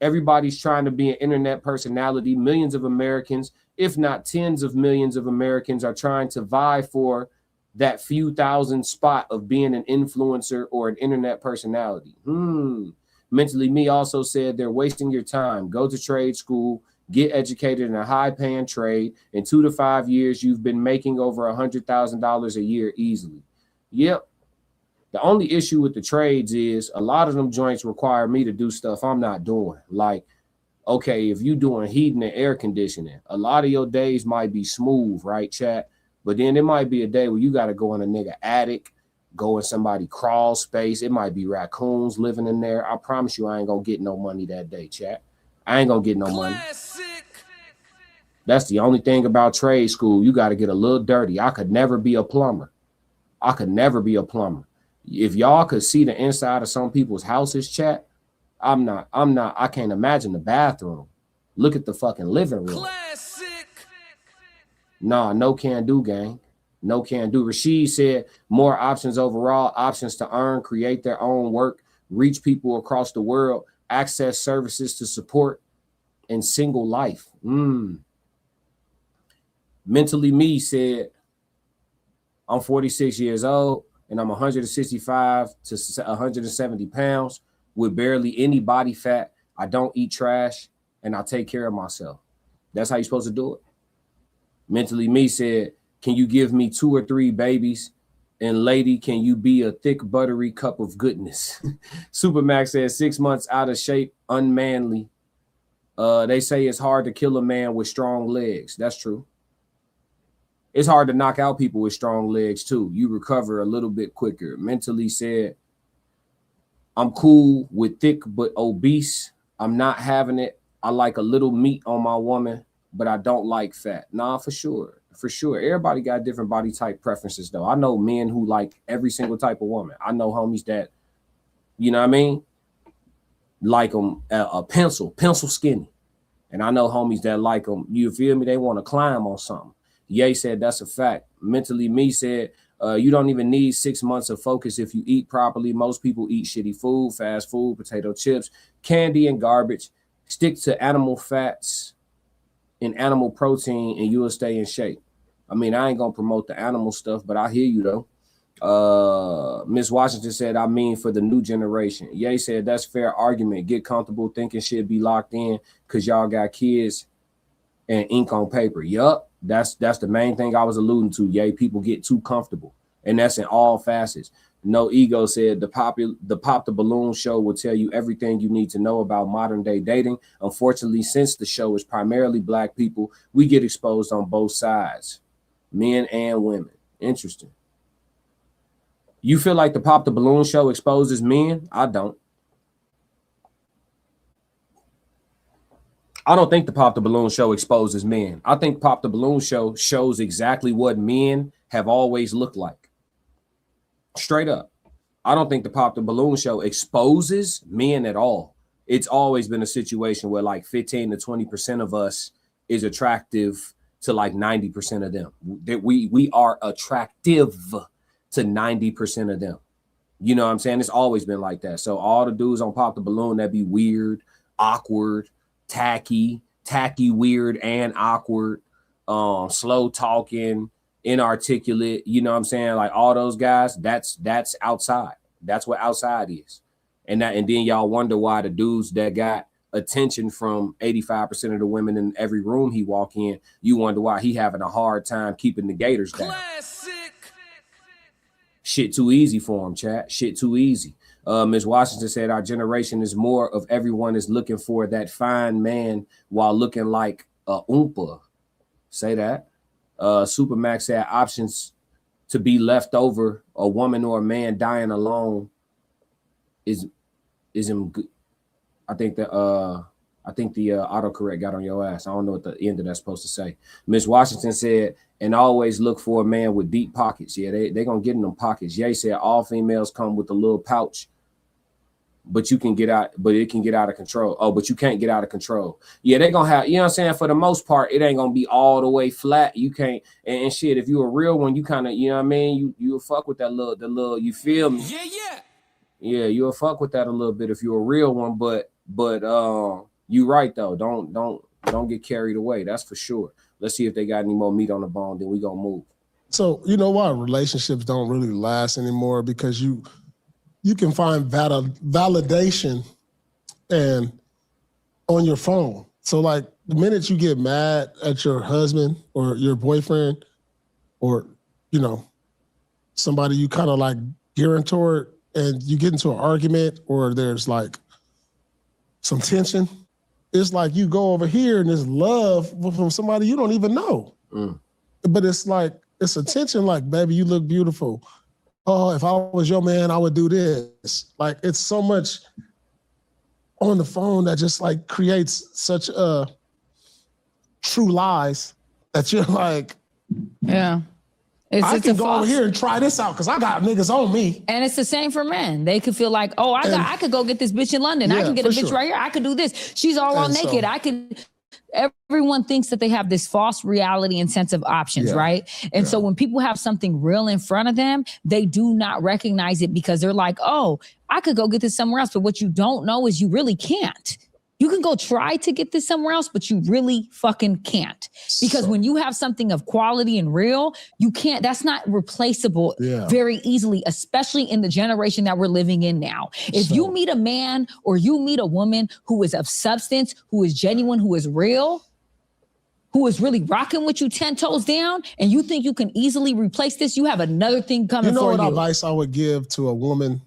Everybody's trying to be an internet personality. Millions of Americans, if not tens of millions of Americans, are trying to vie for that few thousand spot of being an influencer or an internet personality. Mentally Me also said they're wasting your time. Go to trade school, get educated in a high-paying trade. In 2 to 5 years, you've been making over $100,000 a year easily. Yep. The only issue with the trades is a lot of them joints require me to do stuff I'm not doing. Like, okay, if you doing heating and air conditioning, a lot of your days might be smooth, right, chat? But then it might be a day where you got to go in a nigga attic, go in somebody crawl space. It might be raccoons living in there. I promise you I ain't going to get no money that day, chat. I ain't going to get no money. That's the only thing about trade school. You got to get a little dirty. I could never be a plumber. If y'all could see the inside of some people's houses, chat, I can't imagine the bathroom. Look at the fucking living room. Classic. Nah, no can do, gang. No can do. Rashid said more options overall, options to earn, create their own work, reach people across the world, access services to support, and single life. Mentally Me said, I'm 46 years old and I'm 165 to 170 pounds with barely any body fat. I don't eat trash and I take care of myself. That's how you're supposed to do it. Mentally Me said, can you give me 2 or 3 babies? And lady, can you be a thick, buttery cup of goodness? Supermax said 6 months out of shape, unmanly. They say it's hard to kill a man with strong legs. That's true. It's hard to knock out people with strong legs too. You recover a little bit quicker. Mentally said, I'm cool with thick but obese. I'm not having it. I like a little meat on my woman, but I don't like fat. Nah, for sure. For sure. Everybody got different body type preferences though. I know men who like every single type of woman. I know homies that, you know what I mean? Like them a pencil skinny. And I know homies that like them, you feel me? They want to climb on something. Ye said that's a fact. Mentally Me said, you don't even need 6 months of focus if you eat properly. Most people eat shitty food, fast food, potato chips, candy, and garbage. Stick to animal fats and animal protein and you will stay in shape. I mean, I ain't going to promote the animal stuff, but I hear you though. Miss Washington said, I mean, for the new generation. Ye said, that's fair argument. Get comfortable thinking shit be locked in because y'all got kids and ink on paper. Yup. That's the main thing I was alluding to. Yay, people get too comfortable. And that's in all facets. No Ego said the Pop the Balloon show will tell you everything you need to know about modern day dating. Unfortunately, since the show is primarily Black people, we get exposed on both sides, men and women. Interesting. You feel like the Pop the Balloon show exposes men? I don't. I don't think the Pop the Balloon show exposes men. I think Pop the Balloon show shows exactly what men have always looked like. Straight up. I don't think the Pop the Balloon show exposes men at all. It's always been a situation where like 15 to 20% of us is attractive to like 90% of them. That we are attractive to 90% of them. You know what I'm saying? It's always been like that. So all the dudes on Pop the Balloon that be weird, awkward, tacky, weird, and awkward, slow talking, inarticulate, you know what I'm saying? Like all those guys, that's outside. That's what outside is. And then y'all wonder why the dudes that got attention from 85% of the women in every room he walk in, you wonder why he having a hard time keeping the gators down. Classic. Shit too easy for them, chat. Shit too easy. Ms. Washington said our generation is more of everyone is looking for that fine man while looking like a oompa. Say that. Supermax said options to be left over, a woman or a man dying alone is good. I think the autocorrect got on your ass. I don't know what the end of that's supposed to say. Miss Washington said, and always look for a man with deep pockets. Yeah, they gonna get in them pockets. Ye said all females come with a little pouch, but you can get out, but it can get out of control. Oh, but you can't get out of control. Yeah, they gonna have, you know what I'm saying? For the most part, it ain't gonna be all the way flat. You can't, and shit, if you a real one, you kind of, you know what I mean? You'll fuck with that little, you feel me? Yeah, you'll fuck with that a little bit if you're a real one, but you right though. Don't get carried away. That's for sure. Let's see if they got any more meat on the bone, then we gonna move. So you know why relationships don't really last anymore? Because you can find validation and on your phone. So like the minute you get mad at your husband or your boyfriend or, you know, somebody you kind of like gearing toward, and you get into an argument or there's like some tension, it's like you go over here and there's love from somebody you don't even know. But it's like, it's a tension like, baby, you look beautiful. Oh, if I was your man, I would do this. Like, it's so much on the phone that just like creates such true lies that you're like, yeah. I can go over here and try this out because I got niggas on me. And it's the same for men. They could feel like, oh, I could go get this bitch in London. I can get a bitch right here. I could do this. She's all naked. Everyone thinks that they have this false reality and sense of options, right? And so when people have something real in front of them, they do not recognize it because they're like, oh, I could go get this somewhere else. But what you don't know is you really can't. You can go try to get this somewhere else, but you really fucking can't. Because when you have something of quality and real, you can't, that's not replaceable very easily, especially in the generation that we're living in now. If you meet a man or you meet a woman who is of substance, who is genuine, who is real, who is really rocking with you 10 toes down, and you think you can easily replace this, you have another thing coming for you. You know what advice I would give to a woman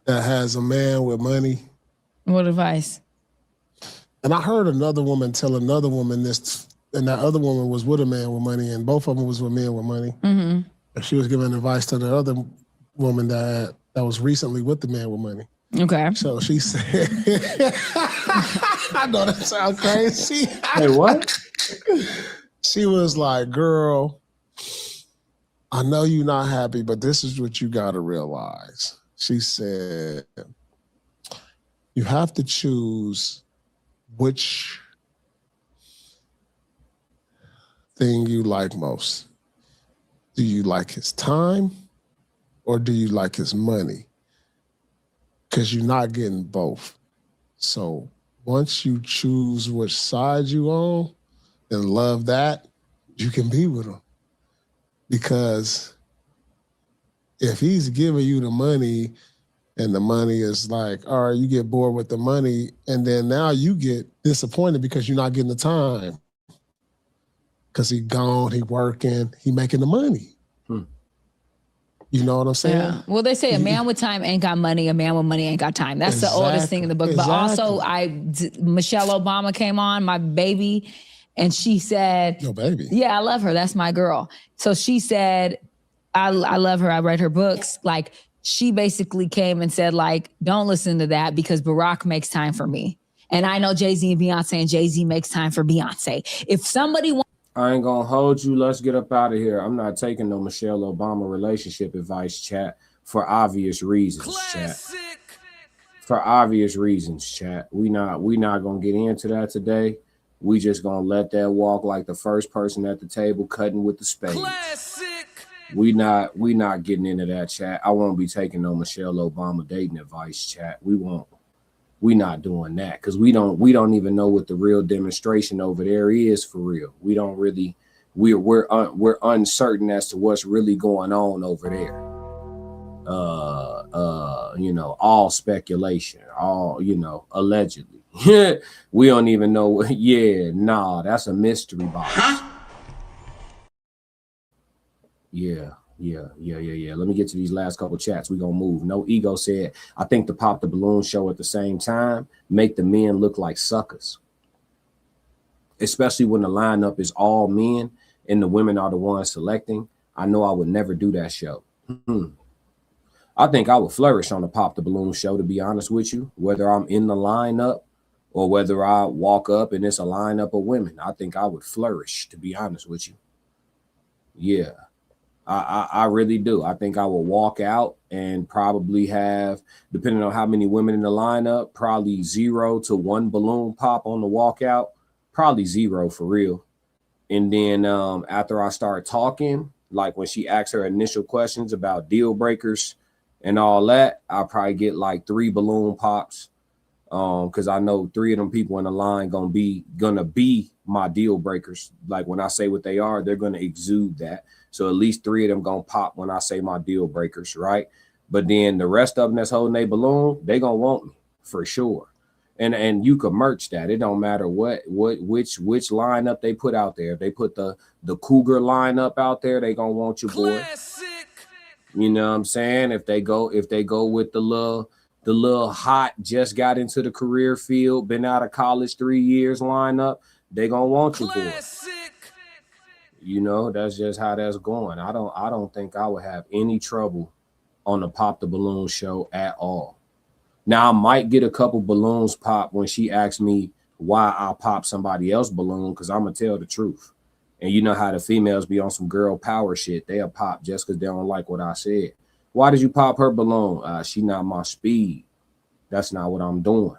that has a man with money? What advice? And I heard another woman tell another woman this, and that other woman was with a man with money, and both of them was with men with money. Mm-hmm. And she was giving advice to the other woman that was recently with the man with money. Okay. So she said, I know that sounds crazy. Hey, what? She was like, girl, I know you're not happy, but this is what you got to realize. She said, you have to choose which thing you like most. Do you like his time or do you like his money? Because you're not getting both. So once you choose which side you on and love that, you can be with him. Because if he's giving you the money and the money is like, all right, you get bored with the money and then now you get disappointed because you're not getting the time. Because he gone, he working, he making the money. You know what I'm saying? Yeah. Well, they say a man with time ain't got money, a man with money ain't got time. That's the oldest thing in the book. But also Michelle Obama came on, my baby, and she said, your baby? Yeah, I love her. That's my girl. So she said, I love her. I read her books. Like, she basically came and said, like, don't listen to that because Barack makes time for me. And I know Jay-Z and Beyonce, and Jay-Z makes time for Beyonce. If somebody wants... I ain't gonna hold you. Let's get up out of here. I'm not taking no Michelle Obama relationship advice, chat, for obvious reasons, chat. For obvious reasons, chat. We not gonna get into that today. We just gonna let that walk like the first person at the table cutting with the spade. We not getting into that, chat. I won't be taking no Michelle Obama dating advice, chat. We won't. We not doing that because we don't even know what the real demonstration over there is for real. We don't really, we're uncertain as to what's really going on over there. You know, all speculation, all, you know, allegedly. We don't even know. Yeah, nah, that's a mystery box. Yeah. Let me get to these last couple chats. We're gonna move. No Ego said, I think the Pop the Balloon show at the same time make the men look like suckers. Especially when the lineup is all men and the women are the ones selecting. I know I would never do that show. I think I would flourish on the Pop the Balloon show, to be honest with you, whether I'm in the lineup or whether I walk up and it's a lineup of women. I think I would flourish, to be honest with you. Yeah, I really do. I think I will walk out and probably have, depending on how many women in the lineup, probably 0 to 1 balloon pop on the walkout, probably 0 for real. And then after I start talking, like when she asks her initial questions about deal breakers and all that, I'll probably get like 3 balloon pops. Because I know 3 of them people in the line gonna be my deal breakers. Like when I say what they are, they're gonna exude that. So at least 3 of them gonna pop when I say my deal breakers, right? But then the rest of them that's holding a balloon, they gonna want me for sure. And you can merch that. It don't matter which lineup they put out there. If they put the cougar lineup out there, they gonna want your boy. Classic. You know what I'm saying? If they go with the little hot, just got into the career field, been out of college 3 years lineup, they gonna want your boy. You know, that's just how that's going. I don't think I would have any trouble on the Pop the Balloon show at all. Now I might get a couple balloons pop when she asks me why I pop somebody else's balloon, because I'm gonna tell the truth. And you know how the females be on some girl power shit. They'll pop just because they don't like what I said. Why did you pop her balloon? She not my speed. That's not what I'm doing.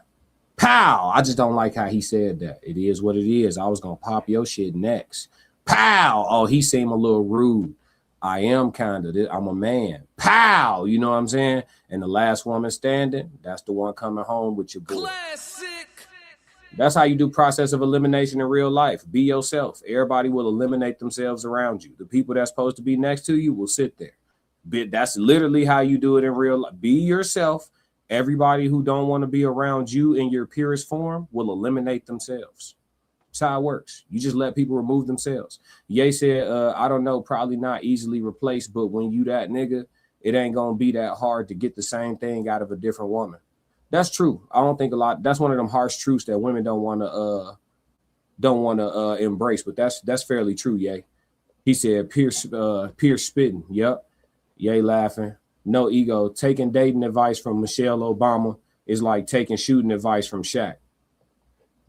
Pow! I just don't like how he said that. It is what it is. I was gonna pop your shit next. Pow! Oh, he seemed a little rude. I am kind of, I'm a man. Pow! You know what I'm saying? And the last woman standing, that's the one coming home with your boy. Classic. That's how you do process of elimination in real life. Be yourself. Everybody will eliminate themselves around you. The people that's supposed to be next to you will sit there. That's literally how you do it in real life. Be yourself. Everybody who don't want to be around you in your purest form will eliminate themselves. That's how it works. You just let people remove themselves. Ye said, I don't know, probably not easily replaced, but when you that nigga, it ain't gonna be that hard to get the same thing out of a different woman. That's true. I don't think a lot. That's one of them harsh truths that women don't want to embrace. But that's fairly true. Ye. He said, Pierce spitting. Yep. Ye laughing. No Ego. Taking dating advice from Michelle Obama is like taking shooting advice from Shaq.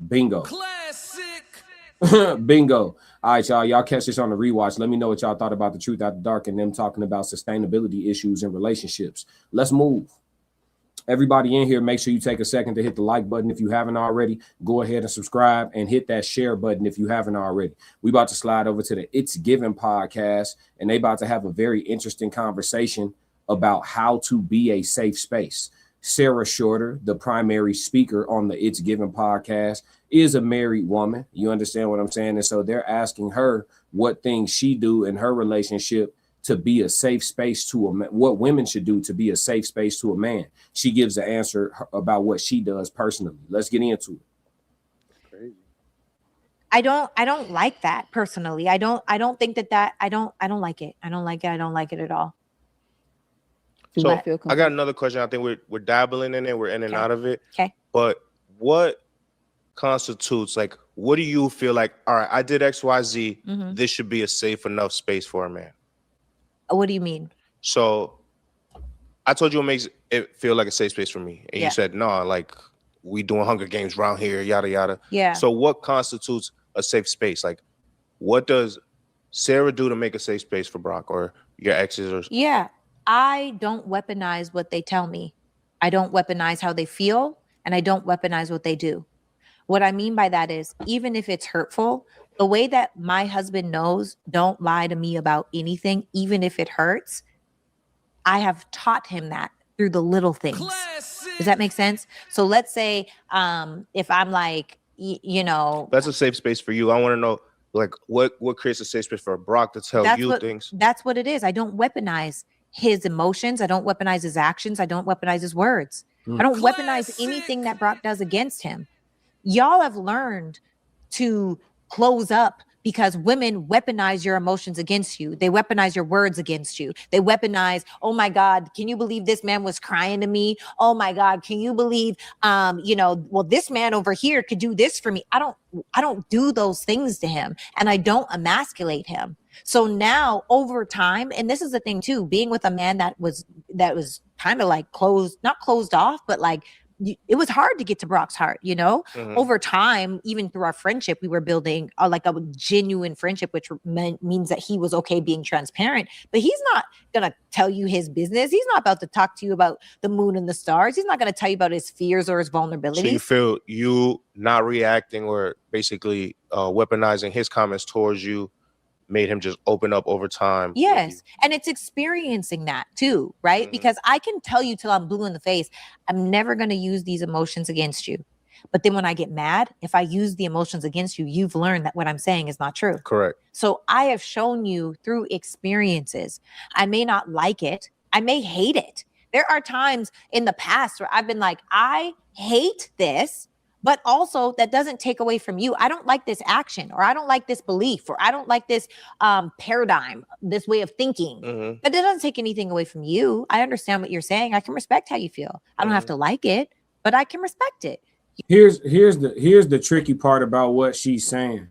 Bingo. Classic. Bingo. All right, y'all. Y'all catch this on the rewatch. Let me know what y'all thought about the Truth After Dark and them talking about sustainability issues in relationships. Let's move. Everybody in here, make sure you take a second to hit the like button if you haven't already. Go ahead and subscribe and hit that share button if you haven't already. We about to slide over to the It's Given podcast, and they about to have a very interesting conversation about how to be a safe space. Sarah Shorter, the primary speaker on the It's Given podcast, is a married woman. You understand what I'm saying? And so they're asking her what things she do in her relationship to be a safe space to a man, what women should do to be a safe space to a man. She gives an answer about what she does personally. Let's get into it. Crazy. I don't like that personally. I don't think that I don't like it. I don't like it. I don't like it at all. So I got another question. I think we're dabbling in it. We're in and out of it. Okay. But what constitutes, like, what do you feel like, all right, I did XYZ. Mm-hmm. This should be a safe enough space for a man? What do you mean? So I told you what makes it feel like a safe space for me. And you said, no, like, we doing Hunger Games around here, yada, yada. Yeah. So what constitutes a safe space? Like, what does Sarah do to make a safe space for Brock or your exes? Or yeah, I don't weaponize what they tell me. I don't weaponize how they feel, and I don't weaponize what they do. What I mean by that is, even if it's hurtful, the way that my husband knows, don't lie to me about anything, even if it hurts, I have taught him that through the little things. Classic. Does that make sense? So let's say if I'm like, you know. That's a safe space for you. I want to know, like, what creates a safe space for Brock to tell you things? That's what it is. I don't weaponize his emotions. I don't weaponize his actions. I don't weaponize his words. I don't weaponize anything that Brock does against him. Y'all have learned to close up because women weaponize your emotions against you. They weaponize your words against you. They weaponize, oh my God, can you believe this man was crying to me? Oh my God, can you believe, well, this man over here could do this for me. I don't do those things to him, and I don't emasculate him. So now over time, and this is the thing too, being with a man that was kind of like not closed off, but like, it was hard to get to Brock's heart, over time, even through our friendship, we were building a genuine friendship, which means that he was okay being transparent, but he's not going to tell you his business. He's not about to talk to you about the moon and the stars. He's not going to tell you about his fears or his vulnerabilities. So you feel you not reacting or basically weaponizing his comments towards you made him just open up over time. Yes. And it's experiencing that too, right? Because I can tell you till I'm blue in the face, I'm never going to use these emotions against you. But then when I get mad, if I use the emotions against you, you've learned that what I'm saying is not true. Correct. So I have shown you through experiences. I may not like it. I may hate it. There are times in the past where I've been like, I hate this, but also that doesn't take away from you. I don't like this action, or I don't like this belief, or I don't like this paradigm, this way of thinking. But it doesn't take anything away from you. I understand what you're saying. I can respect how you feel. I don't have to like it, but I can respect it. Here's the tricky part about what she's saying,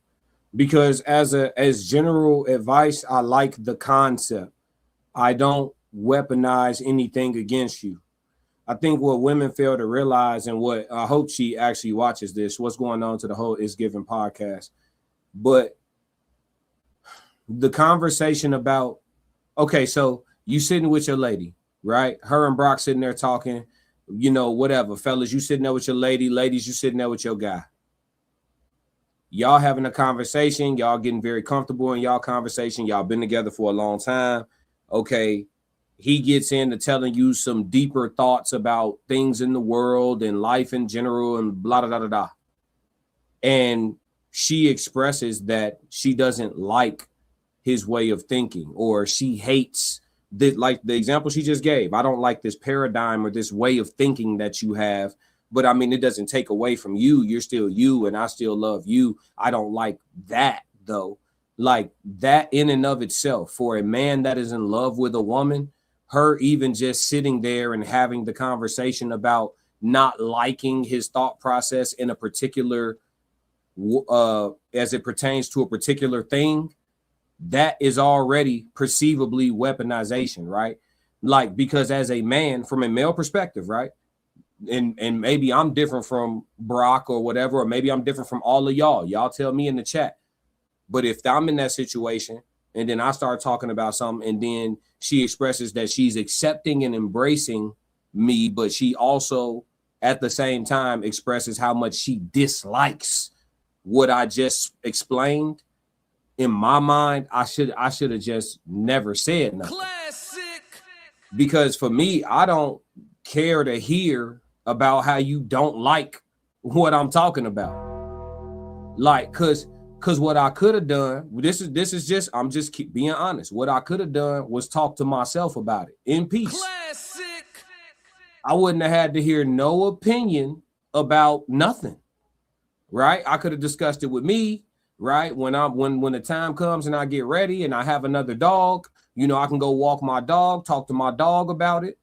because as general advice, I like the concept. I don't weaponize anything against you. I think what women fail to realize, and what I hope she actually watches this, what's going on to the whole Is Given podcast, but the conversation about, okay, so you sitting with your lady, right? Her and Brock sitting there talking, whatever. Fellas, you sitting there with your lady. Ladies, you sitting there with your guy. Y'all having a conversation. Y'all getting very comfortable in y'all conversation. Y'all been together for a long time. Okay. He gets into telling you some deeper thoughts about things in the world and life in general and blah, blah, blah, blah, blah. And she expresses that she doesn't like his way of thinking, or she hates like the example she just gave. I don't like this paradigm or this way of thinking that you have, but I mean, it doesn't take away from you. You're still you, and I still love you. I don't like that though. Like that in and of itself, for a man that is in love with a woman, her even just sitting there and having the conversation about not liking his thought process in a particular, as it pertains to a particular thing, that is already perceivably weaponization, right? Like, because as a man, from a male perspective, right? And maybe I'm different from Brock or whatever, or maybe I'm different from all of y'all. Y'all tell me in the chat. But if I'm in that situation, and then I start talking about something, and then she expresses that she's accepting and embracing me, but she also at the same time expresses how much she dislikes what I just explained. In my mind, I should have just never said nothing. Classic. Because for me, I don't care to hear about how you don't like what I'm talking about. Like, cause what I could have done, I'm just being honest. What I could have done was talk to myself about it in peace. Classic. I wouldn't have had to hear no opinion about nothing, right? I could have discussed it with me, right? When the time comes and I get ready and I have another dog, I can go walk my dog, talk to my dog about it.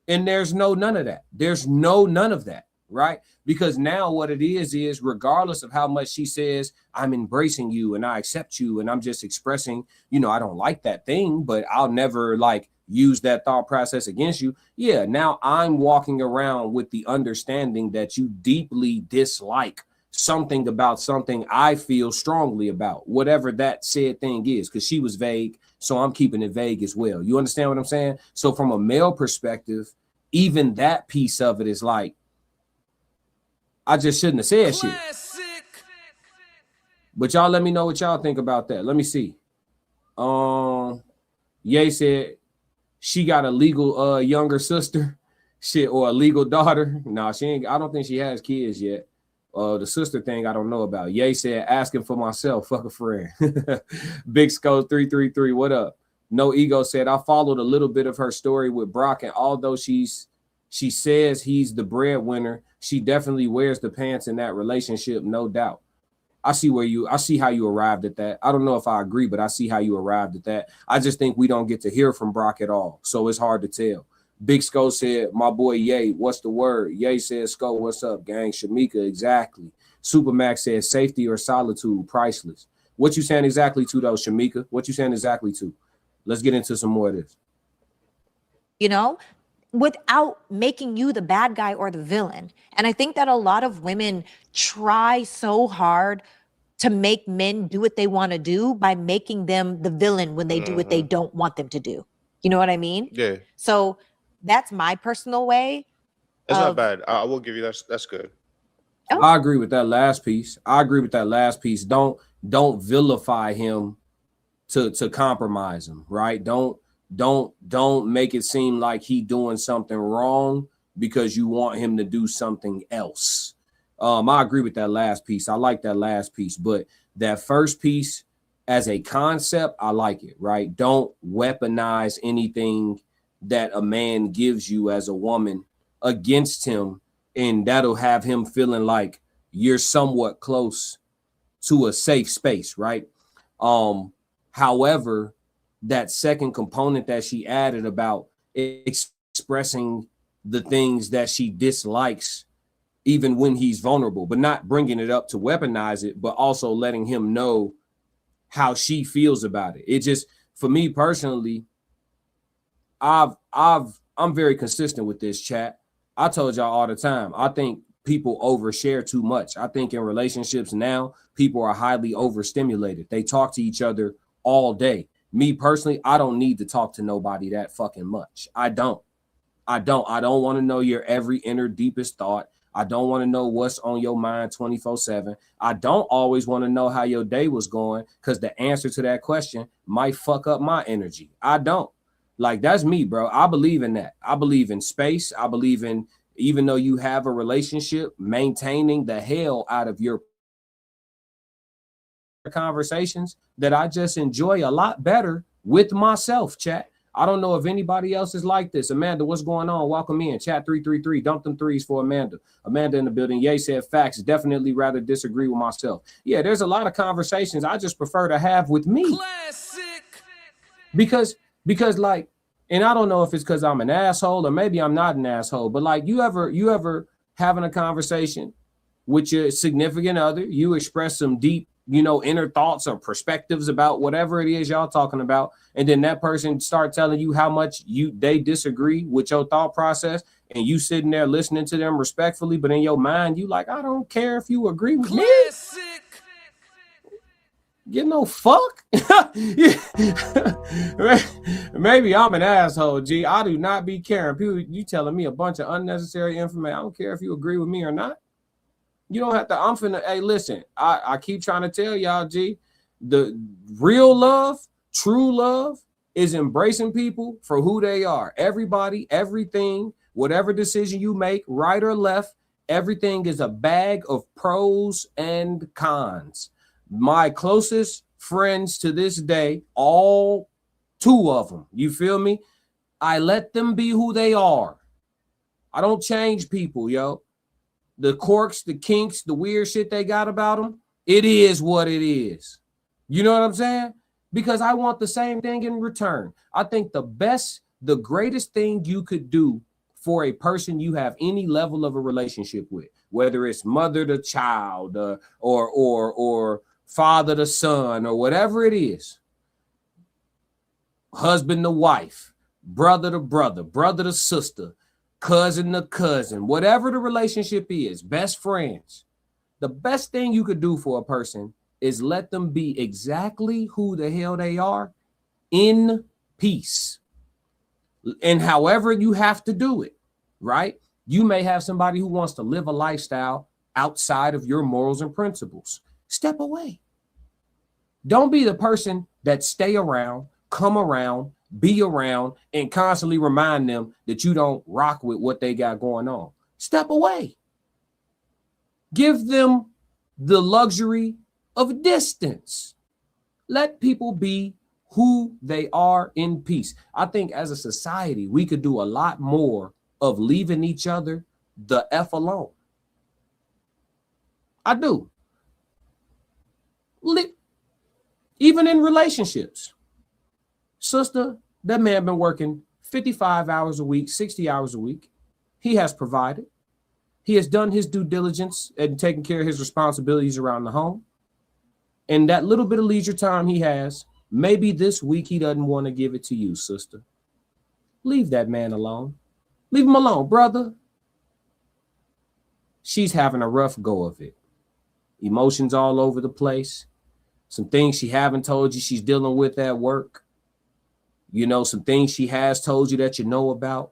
And there's none of that. There's none of that. Right? Because now what it is regardless of how much she says, I'm embracing you and I accept you and I'm just expressing, I don't like that thing, but I'll never like use that thought process against you. Yeah, now I'm walking around with the understanding that you deeply dislike something about something I feel strongly about, whatever that said thing is, because she was vague. So I'm keeping it vague as well. You understand what I'm saying? So from a male perspective, even that piece of it is like, I just shouldn't have said shit. But y'all let me know what y'all think about that. Let me see. Ye said she got a legal younger sister, shit, or a legal daughter. No, she ain't. I don't think she has kids yet. The sister thing I don't know about. Ye said asking for myself, fuck a friend. Big Sco 333, what up? No Ego said I followed a little bit of her story with Brock, and although she says he's the breadwinner, she definitely wears the pants in that relationship, no doubt. I see how you arrived at that. I don't know if I agree, but I see how you arrived at that. I just think we don't get to hear from Brock at all, so it's hard to tell. Big Sko said, my boy Ye, what's the word? Ye said, Sko, what's up, gang? Shamika, exactly. Supermax said, safety or solitude, priceless. What you saying exactly to, though, Shamika? What you saying exactly to? Let's get into some more of this. You know, without making you the bad guy or the villain. And I think that a lot of women try so hard to make men do what they want to do by making them the villain when they do what they don't want them to do. You know what I mean? Yeah. So that's my personal way. It's not bad. I will give you that. That's good. Oh. I agree with that last piece. Don't vilify him to compromise him, right? Don't make it seem like he doing something wrong because you want him to do something else. I agree with that last piece. I like that last piece, but that first piece as a concept, I like it, right? Don't weaponize anything that a man gives you as a woman against him, and that'll have him feeling like you're somewhat close to a safe space, right? However, that second component that she added about expressing the things that she dislikes even when he's vulnerable, but not bringing it up to weaponize it, but also letting him know how she feels about it. It just, for me personally, I'm very consistent with this, chat. I told y'all all the time, I think people overshare too much. I think in relationships now, people are highly overstimulated. They talk to each other all day. Me personally, I don't need to talk to nobody that fucking much. I don't want to know your every inner deepest thought. I don't want to know what's on your mind 24/7. I don't always want to know how your day was going, because the answer to that question might fuck up my energy. I don't. Like, that's me, bro. I believe in that. I believe in space. I believe in, even though you have a relationship, maintaining the hell out of your conversations that I just enjoy a lot better with myself, chat. I don't know if anybody else is like this. Amanda, what's going on? Welcome in. Chat 333. Dump them threes for Amanda. Amanda in the building. Yay said facts. Definitely rather disagree with myself. Yeah, there's a lot of conversations I just prefer to have with me. Classic. Because like, and I don't know if it's because I'm an asshole or maybe I'm not an asshole, but like, you ever having a conversation with your significant other, you express some deep, inner thoughts or perspectives about whatever it is y'all talking about, and then that person start telling you how much they disagree with your thought process, and you sitting there listening to them respectfully, but in your mind you like, I don't care if you agree with me. You know, fuck. Maybe I'm an asshole, G. I do not be caring. People, you telling me a bunch of unnecessary information. I don't care if you agree with me or not. You don't have to. Hey, listen, I keep trying to tell y'all, G, the real love, true love is embracing people for who they are. Everybody, everything, whatever decision you make, right or left, everything is a bag of pros and cons. My closest friends to this day, all two of them, you feel me? I let them be who they are. I don't change people, yo. The quirks, the kinks, the weird shit they got about them, it is what it is. You know what I'm saying? Because I want the same thing in return. I think the greatest thing you could do for a person you have any level of a relationship with, whether it's mother to child, or father to son, or whatever it is, husband to wife, brother to brother, brother to sister, cousin to cousin, whatever the relationship is, best friends. The best thing you could do for a person is let them be exactly who the hell they are in peace. And however you have to do it, right? You may have somebody who wants to live a lifestyle outside of your morals and principles. Step away. Don't be the person that stay around, come around, be around, and constantly remind them that you don't rock with what they got going on. Step away. Give them the luxury of distance. Let people be who they are in peace. I think as a society, we could do a lot more of leaving each other the F alone. I do. Even in relationships, sister, that man been working 55 hours a week, 60 hours a week. He has provided. He has done his due diligence and taken care of his responsibilities around the home. And that little bit of leisure time he has, maybe this week he doesn't want to give it to you, sister. Leave that man alone. Leave him alone, brother. She's having a rough go of it. Emotions all over the place. Some things she haven't told you she's dealing with at work. You know, some things she has told you that you know about.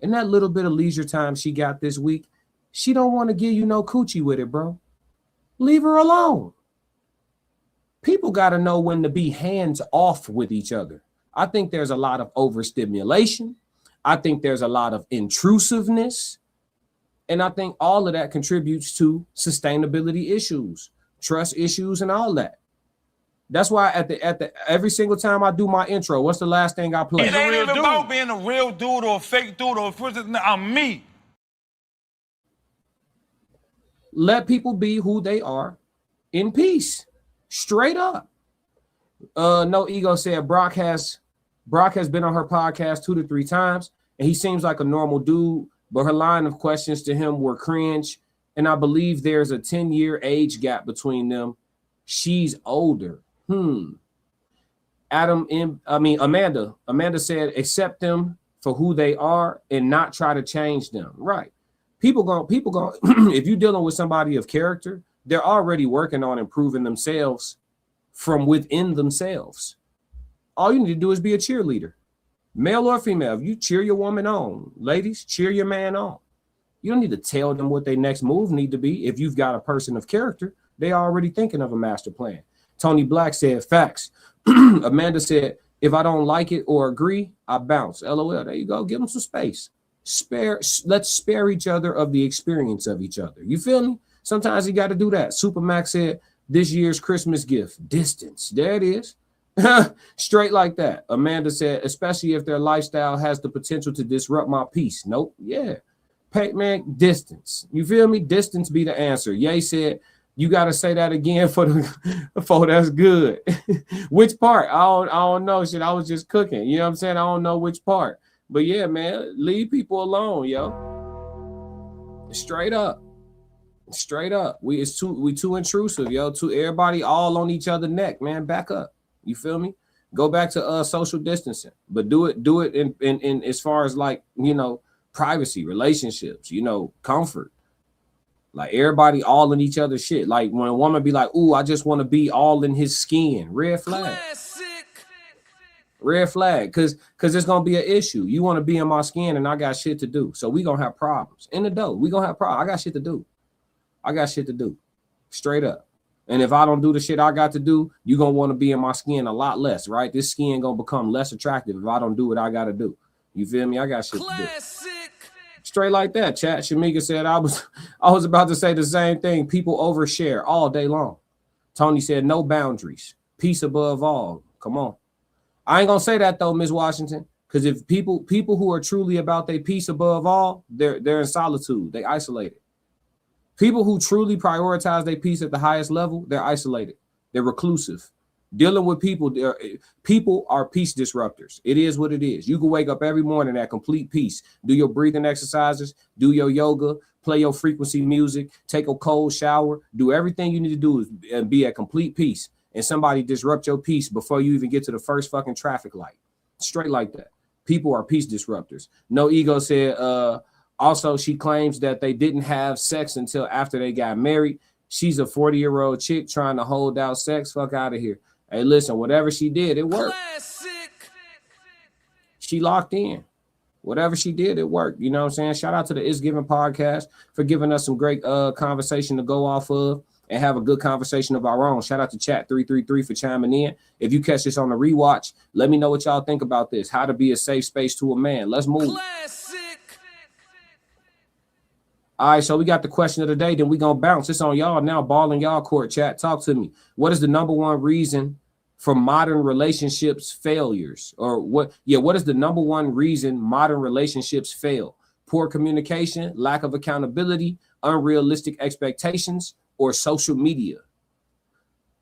And that little bit of leisure time she got this week, she don't want to give you no coochie with it, bro. Leave her alone. People got to know when to be hands off with each other. I think there's a lot of overstimulation. I think there's a lot of intrusiveness. And I think all of that contributes to sustainability issues, trust issues, and all that. That's why at the every single time I do my intro, what's the last thing I play? It ain't even about being a real dude or a fake dude or I'm me. Let people be who they are in peace. Straight up. No Ego said Brock has been on her podcast 2 to 3 times, and he seems like a normal dude, but her line of questions to him were cringe, and I believe there's a 10-year age gap between them. She's older. Amanda said, accept them for who they are and not try to change them. Right. People going if you're dealing with somebody of character, they're already working on improving themselves from within themselves. All you need to do is be a cheerleader, male or female. You cheer your woman on. Ladies, cheer your man on. You don't need to tell them what their next move need to be. If you've got a person of character, they are already thinking of a master plan. Tony Black said, facts. Amanda said, if I don't like it or agree, I bounce. LOL. There you go. Give them some space. Let's spare each other of the experience of each other. You feel me? Sometimes you got to do that. Supermax said, this year's Christmas gift, distance. There it is. Straight like that. Amanda said, especially if their lifestyle has the potential to disrupt my peace. Nope. Yeah. Man, distance. You feel me? Distance be the answer. Ye said, you got to say that again for that's good. Which part? I don't know. Shit, I was just cooking. You know what I'm saying? I don't know which part. But yeah, man, leave people alone, yo. Straight up. Straight up. We too intrusive, yo. Everybody all on each other's neck, man. Back up. You feel me? Go back to social distancing. But do it in as far as like, you know, privacy, relationships, you know, comfort. Like everybody all in each other's shit. Like when a woman be like, ooh, I just want to be all in his skin. Red flag. Classic. Red flag. Cause it's gonna be an issue. You want to be in my skin and I got shit to do. So we gonna have problems. In the dough. We gonna have problems. I got shit to do. Straight up. And if I don't do the shit I got to do, you gonna want to be in my skin a lot less, right? This skin gonna become less attractive if I don't do what I gotta do. You feel me? I got shit to do. Straight like that, chat. Shamika said I was about to say the same thing. People overshare all day long. Tony said no boundaries. Peace above all. Come on. I ain't gonna say that though, Ms. Washington, because if people who are truly about their peace above all, they're in solitude. They isolated. People who truly prioritize their peace at the highest level, they're isolated. They're reclusive. Dealing with people are peace disruptors. It is what it is. You can wake up every morning at complete peace, do your breathing exercises, do your yoga, play your frequency music, take a cold shower, do everything you need to do and be at complete peace. And somebody disrupt your peace before you even get to the first fucking traffic light. Straight like that. People are peace disruptors. No Ego said, also, she claims that they didn't have sex until after they got married. She's a 40-year-old chick trying to hold out sex. Fuck out of here. Hey, listen, whatever she did, it worked. Classic. She locked in. Whatever she did, it worked. You know what I'm saying? Shout out to the It's Given podcast for giving us some great conversation to go off of and have a good conversation of our own. Shout out to Chat 333 for chiming in. If you catch this on the rewatch, let me know what y'all think about this. How to be a safe space to a man. Let's move. Classic. All right, so we got the question of the day. Then we gonna bounce. It's on y'all now. Ball in y'all court. Chat, talk to me. What is the number one reason for modern relationships failures? Or what is the number one reason modern relationships fail? Poor communication, lack of accountability, unrealistic expectations, or social media?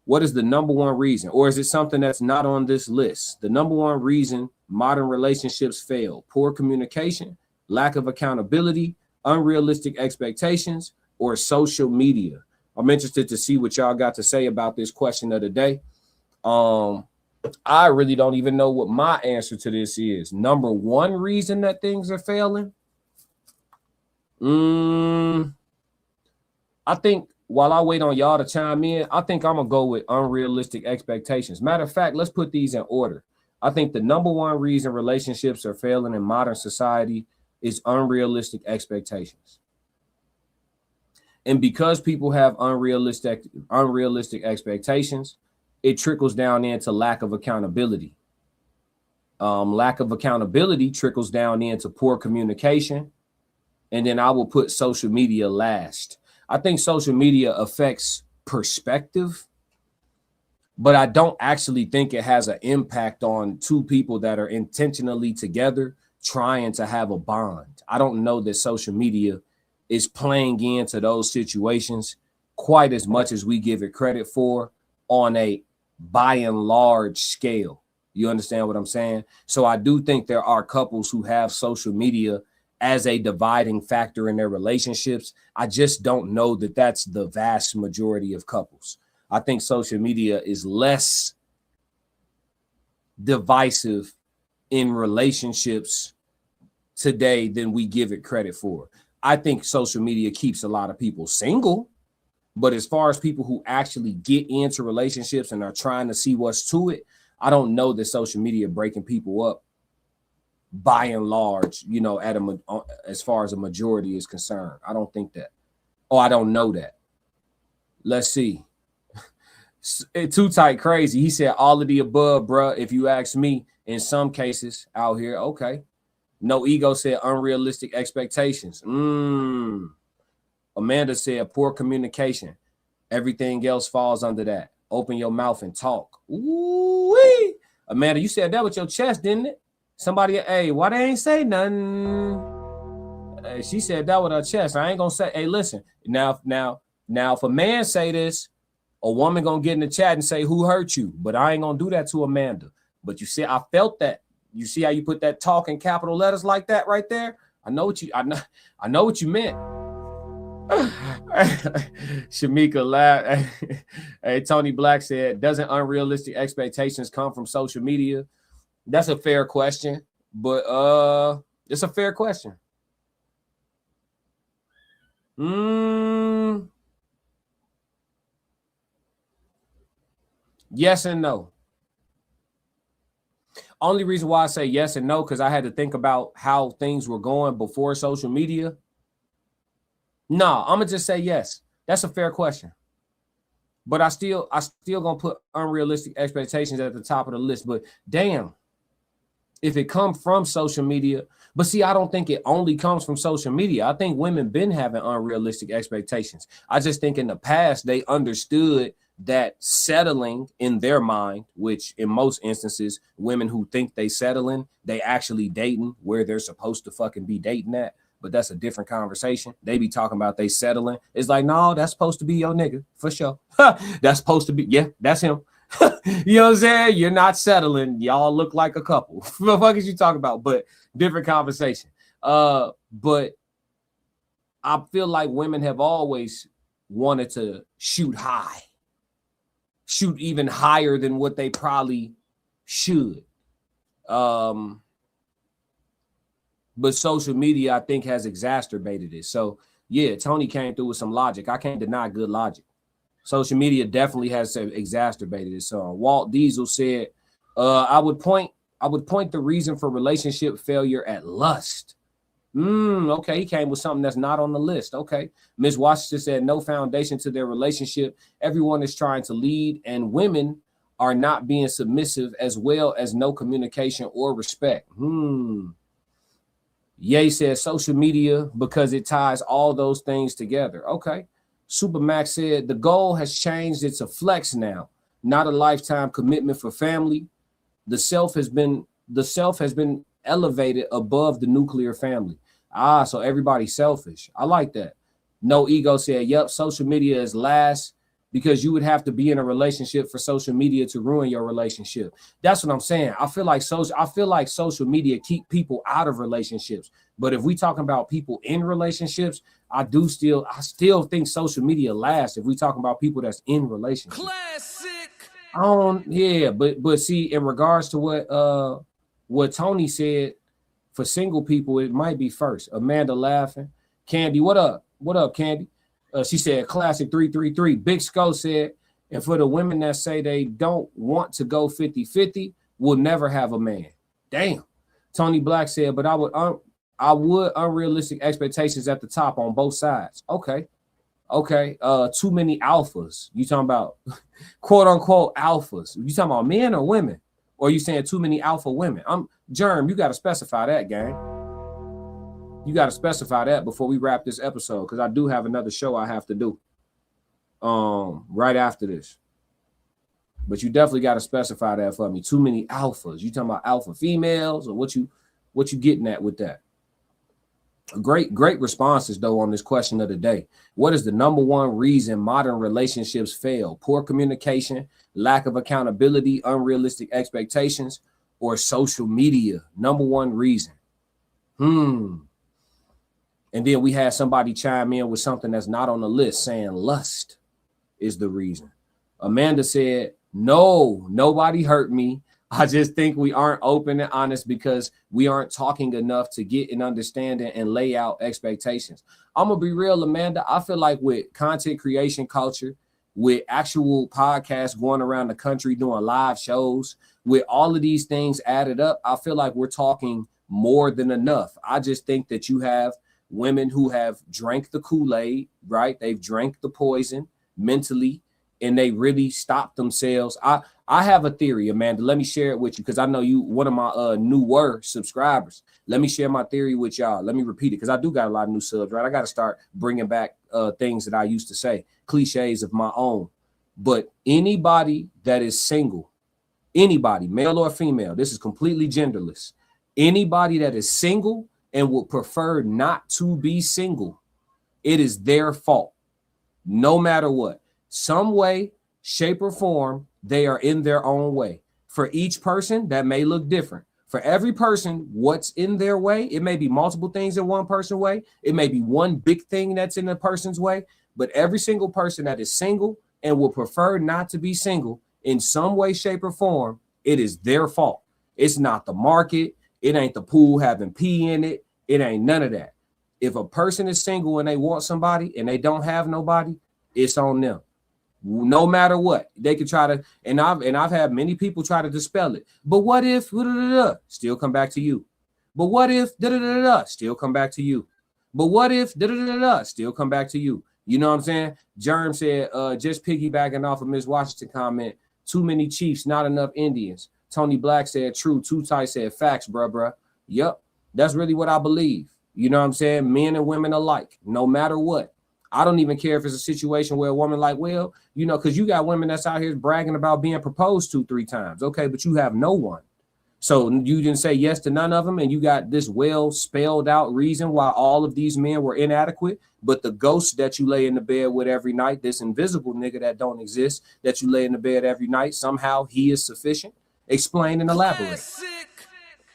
What is the number one reason? Or is it something that's not on this list? The number one reason modern relationships fail: poor communication, lack of accountability, unrealistic expectations, or social media. I'm interested to see what y'all got to say about this question of the day. I really don't even know what my answer to this is. Number one reason that things are failing. I think while I wait on y'all to chime in, I think I'm gonna go with unrealistic expectations. Matter of fact, let's put these in order. I think the number one reason relationships are failing in modern society is unrealistic expectations. And because people have unrealistic expectations, it trickles down into lack of accountability. Lack of accountability trickles down into poor communication. And then I will put social media last. I think social media affects perspective, but I don't actually think it has an impact on two people that are intentionally together trying to have a bond. I don't know that social media is playing into those situations quite as much as we give it credit for on a by and large scale. You understand what I'm saying? So I do think there are couples who have social media as a dividing factor in their relationships. I just don't know that that's the vast majority of couples. I think social media is less divisive in relationships today than we give it credit for. I think social media keeps a lot of people single, but as far as people who actually get into relationships and are trying to see what's to it, I don't know that social media breaking people up by and large, you know, as far as a majority is concerned. I don't think that. Oh, I don't know that. Let's see. Too tight crazy. He said all of the above, bruh. If you ask me, in some cases out here, okay. No Ego said unrealistic expectations. Amanda said poor communication. Everything else falls under that. Open your mouth and talk. Ooh-wee. Amanda, you said that with your chest, didn't it? Somebody, hey, why they ain't say nothing? She said that with her chest. I ain't gonna say, hey, listen, now, if a man say this, a woman gonna get in the chat and say, who hurt you? But I ain't gonna do that to Amanda. But you see, I felt that. You see how you put that talk in capital letters like that right there? I know what you meant. Shamika laughed. Hey, Tony Black said, doesn't unrealistic expectations come from social media? That's a fair question, but it's a fair question. Yes and no. Only reason why I say yes and no, because I had to think about how things were going before social media. No, I'm gonna just say yes. That's a fair question. But I still gonna put unrealistic expectations at the top of the list. But damn, if it comes from social media, but see, I don't think it only comes from social media. I think women been having unrealistic expectations. I just think in the past they understood that settling in their mind, which in most instances, women who think they settling, they actually dating where they're supposed to fucking be dating at. But that's a different conversation. They be talking about they settling. It's like, no, that's supposed to be your nigga for sure. That's supposed to be, yeah, that's him. You know what I'm saying? You're not settling. Y'all look like a couple. What the fuck is you talking about? But different conversation. But I feel like women have always wanted to shoot high. Shoot even higher than what they probably should. But social media, I think, has exacerbated it. So, yeah, Tony came through with some logic. I can't deny good logic. Social media definitely has exacerbated it. So, Walt Diesel said, I would point the reason for relationship failure at lust. Okay, he came with something that's not on the list. Okay. Ms. Washington said no foundation to their relationship. Everyone is trying to lead, and women are not being submissive, as well as no communication or respect. Ye said social media because it ties all those things together. Okay. Supermax said the goal has changed. It's a flex now, not a lifetime commitment for family. The self has been elevated above the nuclear family. So everybody's selfish. I like that. No Ego said, yep, social media is last because you would have to be in a relationship for social media to ruin your relationship. That's what I'm saying. I feel like social media keep people out of relationships. But if we talking about people in relationships, I still think social media lasts if we talking about people that's in relationships. Classic. But see, in regards to what Tony said, for single people, it might be first. Amanda laughing. Candy, what up? What up, Candy? She said, classic 333. Big Skull said, and for the women that say they don't want to go 50-50, will never have a man. Damn. Tony Black said, but I would unrealistic expectations at the top on both sides. Okay. Too many alphas. You talking about quote unquote alphas. You talking about men or women? Or you saying too many alpha women? Germ, you got to specify that, gang. You got to specify that before we wrap this episode, because I do have another show I have to do right after this. But you definitely got to specify that for me. Too many alphas. You talking about alpha females, or what you getting at with that? Great responses though on this question of the day. What is the number one reason modern relationships fail? Poor communication, lack of accountability, unrealistic expectations, or social media? Number one reason. And then we had somebody chime in with something that's not on the list, saying lust is the reason. Amanda said, no, nobody hurt me. I just think we aren't open and honest because we aren't talking enough to get an understanding and lay out expectations. I'm going to be real, Amanda. I feel like with content creation culture, with actual podcasts going around the country, doing live shows, with all of these things added up, I feel like we're talking more than enough. I just think that you have women who have drank the Kool-Aid, right? They've drank the poison mentally, and they really stopped themselves. I have a theory, Amanda. Let me share it with you, because I know you one of my newer subscribers. Let me share my theory with y'all. Let me repeat it, because I do got a lot of new subs, right? I got to start bringing back things that I used to say, cliches of my own. But anybody that is single, anybody, male or female, this is completely genderless. Anybody that is single and would prefer not to be single, it is their fault. No matter what, some way, shape, or form, they are in their own way. For each person, that may look different. For every person, what's in their way, it may be multiple things in one person's way. It may be one big thing that's in a person's way. But every single person that is single and will prefer not to be single in some way, shape, or form, it is their fault. It's not the market. It ain't the pool having pee in it. It ain't none of that. If a person is single and they want somebody and they don't have nobody, it's on them. No matter what, they could try to, and I've had many people try to dispel it. But what if still come back to you? But what if still come back to you? But what if still come back to you? You know what I'm saying? Germ said, just piggybacking off of Ms. Washington comment, too many Chiefs, not enough Indians. Tony Black said, true. Too Tight said, facts, bruh. Yep, that's really what I believe. You know what I'm saying? Men and women alike, no matter what. I don't even care if it's a situation where a woman like, well, you know, because you got women that's out here bragging about being proposed to 3 times. Okay, but you have no one. So you didn't say yes to none of them, and you got this well spelled out reason why all of these men were inadequate. But the ghost that you lay in the bed with every night, this invisible nigga that don't exist, that you lay in the bed every night, somehow he is sufficient. Explain and elaborate.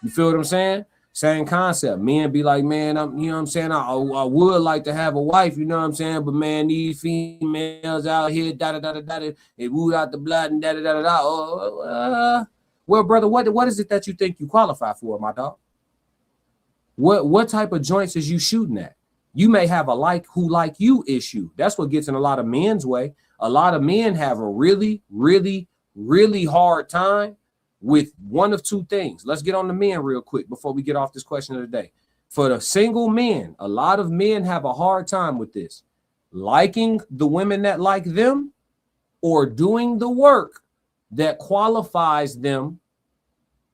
You feel what I'm saying? Same concept. Men be like, man, you know what I'm saying? I would like to have a wife, you know what I'm saying? But man, these females out here, they wooed out the blood and well, brother, what is it that you think you qualify for, my dog? What type of joints is you shooting at? You may have a like who like you issue. That's what gets in a lot of men's way. A lot of men have a really, really, really hard time with one of 2 things. Let's get on the men real quick before we get off this question of the day. For the single men, a lot of men have a hard time with this. Liking the women that like them, or doing the work that qualifies them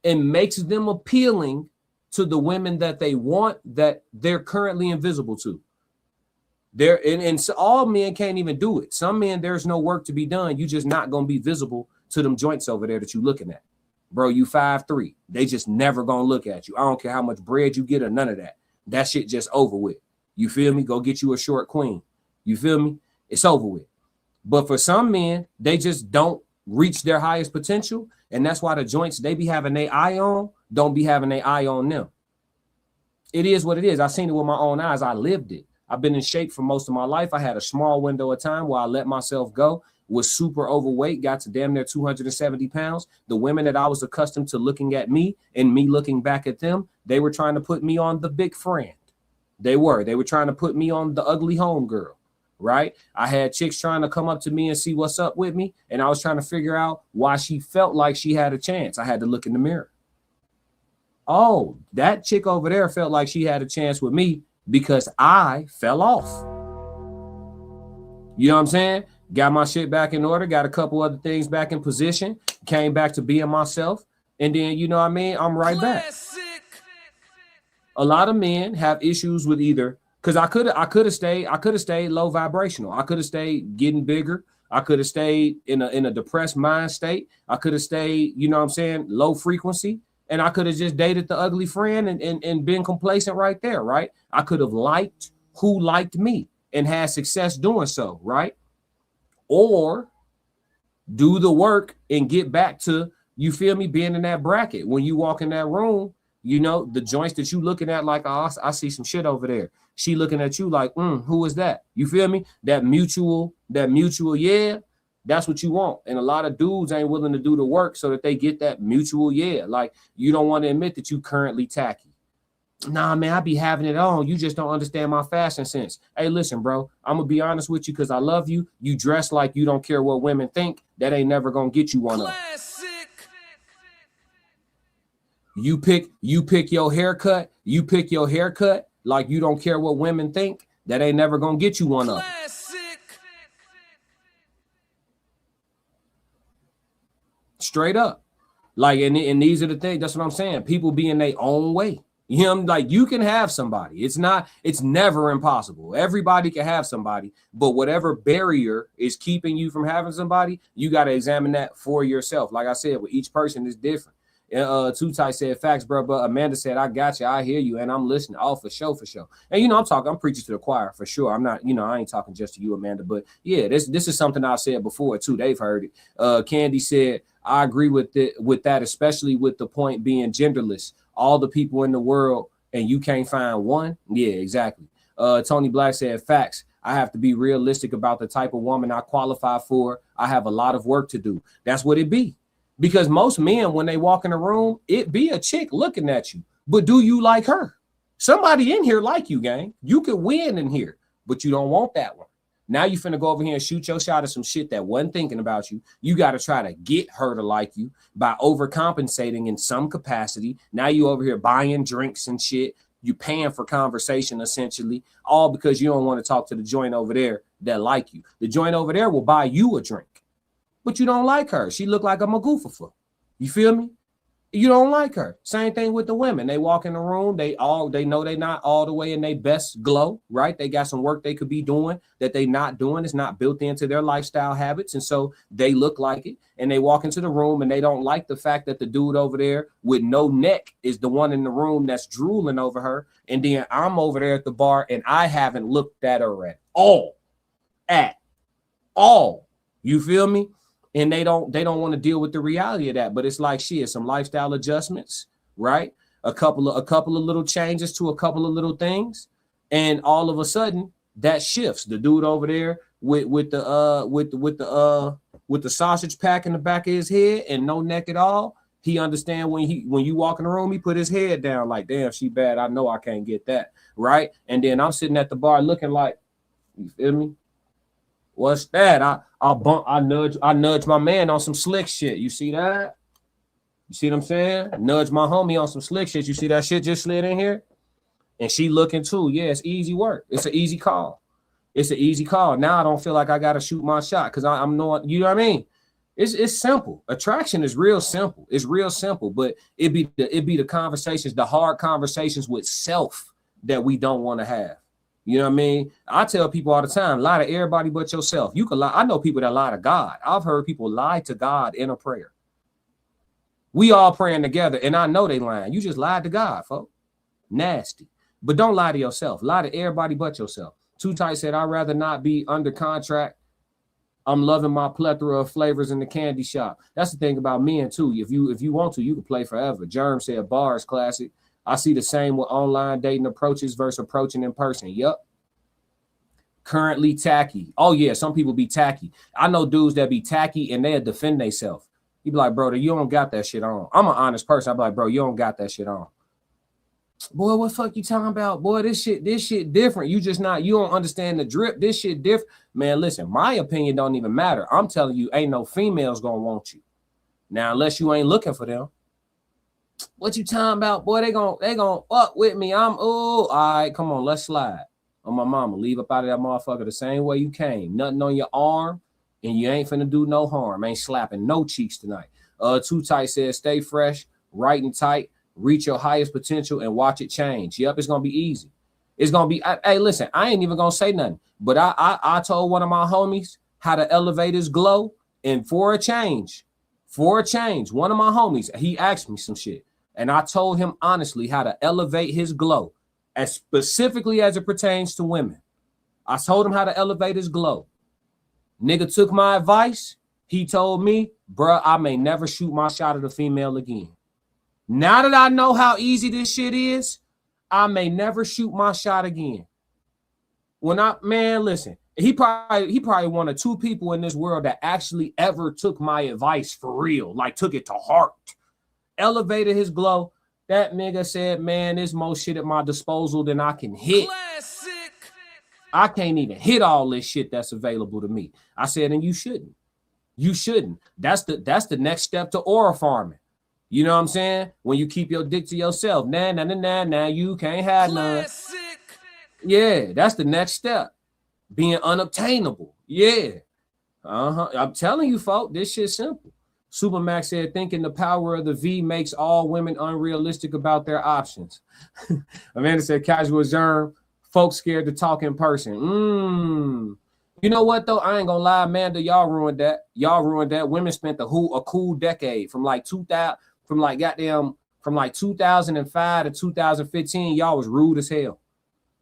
and makes them appealing to the women that they want, that they're currently invisible to. And so all men can't even do it. Some men, there's no work to be done. You just not going to be visible to them joints over there that you're looking at. Bro, you 5'3". They just never gonna look at you. I don't care how much bread you get or none of that. That shit just over with. You feel me? Go get you a short queen. You feel me? It's over with. But for some men, they just don't reach their highest potential. And that's why the joints they be having their eye on don't be having their eye on them. It is what it is. I seen it with my own eyes. I lived it. I've been in shape for most of my life. I had a small window of time where I let myself go, was super overweight, got to damn near 270 pounds. The women that I was accustomed to looking at me and me looking back at them, they were trying to put me on the big friend. They were trying to put me on the ugly homegirl, right? I had chicks trying to come up to me and see what's up with me. And I was trying to figure out why she felt like she had a chance. I had to look in the mirror. Oh, that chick over there felt like she had a chance with me because I fell off. You know what I'm saying? Got my shit back in order, got a couple other things back in position, came back to being myself. And then, you know what I mean? I'm right back. A lot of men have issues with either, because I could have stayed low vibrational. I could have stayed getting bigger. I could have stayed in a depressed mind state. I could have stayed, you know what I'm saying, low frequency. And I could have just dated the ugly friend and been complacent right there, right? I could have liked who liked me and had success doing so, right? Or do the work and get back to, you feel me, being in that bracket. When you walk in that room, you know, the joints that you looking at like, oh, I see some shit over there. She looking at you like, who is that? You feel me? That mutual, yeah, that's what you want. And a lot of dudes ain't willing to do the work so that they get that mutual, yeah. Like, you don't want to admit that you currently tacky. Nah, man, I be having it on. You just don't understand my fashion sense. Hey, listen, bro, I'm going to be honest with you because I love you. You dress like you don't care what women think. That ain't never going to get you one of them. You pick your haircut. You pick your haircut like you don't care what women think. That ain't never going to get you one of them. Straight up. Like, and these are the things, that's what I'm saying. People be in their own way. You know, like, you can have somebody. It's never impossible. Everybody can have somebody, but whatever barrier is keeping you from having somebody, you got to examine that for yourself. Like I said, with each person is different. Too Tight said facts, bro. But Amanda said, I got you. I hear you. And I'm listening. Oh, for sure. And, you know, I'm preaching to the choir for sure. I'm not, you know, I ain't talking just to you, Amanda. But yeah, this is something I've said before too. They've heard it. Candy said, I agree with that, especially with the point being genderless. All the people in the world and you can't find one. Yeah, exactly. Tony Black said facts. I have to be realistic about the type of woman I qualify for. I have a lot of work to do. That's what it be. Because most men, when they walk in a room, it be a chick looking at you. But do you like her? Somebody in here like you, gang. You could win in here, but you don't want that one. Now you finna go over here and shoot your shot at some shit that wasn't thinking about you. You got to try to get her to like you by overcompensating in some capacity. Now you over here buying drinks and shit. You paying for conversation, essentially, all because you don't want to talk to the joint over there that like you. The joint over there will buy you a drink, but you don't like her. She look like a magoofa. You feel me? You don't like her. Same thing with the women. They walk in the room. They know they not all the way in their best glow, right? They got some work they could be doing that they not doing. It's not built into their lifestyle habits. And so they look like it. And they walk into the room and they don't like the fact that the dude over there with no neck is the one in the room that's drooling over her. And then I'm over there at the bar and I haven't looked at her at all. You feel me? And they don't want to deal with the reality of that. But it's like shit, some lifestyle adjustments, right? A couple of little changes to a couple of little things, and all of a sudden that shifts. The dude over there with the sausage pack in the back of his head and no neck at all. He understand when you walk in the room, he put his head down like, damn, she bad. I know I can't get that, right? And then I'm sitting at the bar looking like, you feel me? What's that? I nudge my man on some slick shit. You see that? You see what I'm saying? Nudge my homie on some slick shit. You see that shit just slid in here? And she looking too. Yeah, it's easy work. It's an easy call. Now I don't feel like I gotta shoot my shot because I'm knowing, you know what I mean? It's simple. Attraction is real simple. It's real simple, but it be the conversations, the hard conversations with self that we don't want to have. You know what I mean? I tell people all the time, lie to everybody but yourself. You can lie. I know people that lie to God. I've heard people lie to God in a prayer. We all praying together, and I know they lying. You just lied to God, folks. Nasty. But don't lie to yourself. Lie to everybody but yourself. Too Tight said, I'd rather not be under contract I'm loving my plethora of flavors in the candy shop. That's the thing about men too. If you want to, you can play forever. Germ said bars classic. I see the same with online dating approaches versus approaching in person. Yup. Currently tacky. Oh yeah, some people be tacky. I know dudes that be tacky and they'll defend themselves. You be like, bro, you don't got that shit on. I'm an honest person. I be like, bro, you don't got that shit on. Boy, what fuck you talking about? Boy, this shit different. You don't understand the drip. This shit different. Man, listen, my opinion don't even matter. I'm telling you, ain't no females gonna want you. Now, unless you ain't looking for them. What you talking about? Boy, they gonna fuck with me. All right, come on, let's slide. On my mama, leave up out of that motherfucker the same way you came. Nothing on your arm, and you ain't finna do no harm. Ain't slapping no cheeks tonight. Too Tight says, stay fresh, right and tight. Reach your highest potential and watch it change. Yep, it's gonna be easy. It's gonna be. Hey, listen, I ain't even gonna say nothing. But I told one of my homies how to elevate his glow, and for a change, one of my homies, he asked me some shit, and I told him honestly how to elevate his glow, as specifically as it pertains to women. I told him how to elevate his glow. Nigga took my advice. He told me, bruh, I may never shoot my shot at a female again. Now that I know how easy this shit is, I may never shoot my shot again. Listen, he probably one of two people in this world that actually ever took my advice for real, like took it to heart. Elevated his glow. That nigga said, man, there's more shit at my disposal than I can hit. Classic. I can't even hit all this shit that's available to me. I said, and you shouldn't. You shouldn't. That's the next step to aura farming. You know what I'm saying? When you keep your dick to yourself. Nah, you can't have none. Yeah, that's the next step. Being unobtainable. Yeah. I'm telling you, folks, this shit's simple. Supermax said, thinking the power of the V makes all women unrealistic about their options. Amanda said, casual germ, folks scared to talk in person. You know what, though? I ain't gonna lie, Amanda, y'all ruined that. Women spent a cool decade from like 2005 to 2015. Y'all was rude as hell.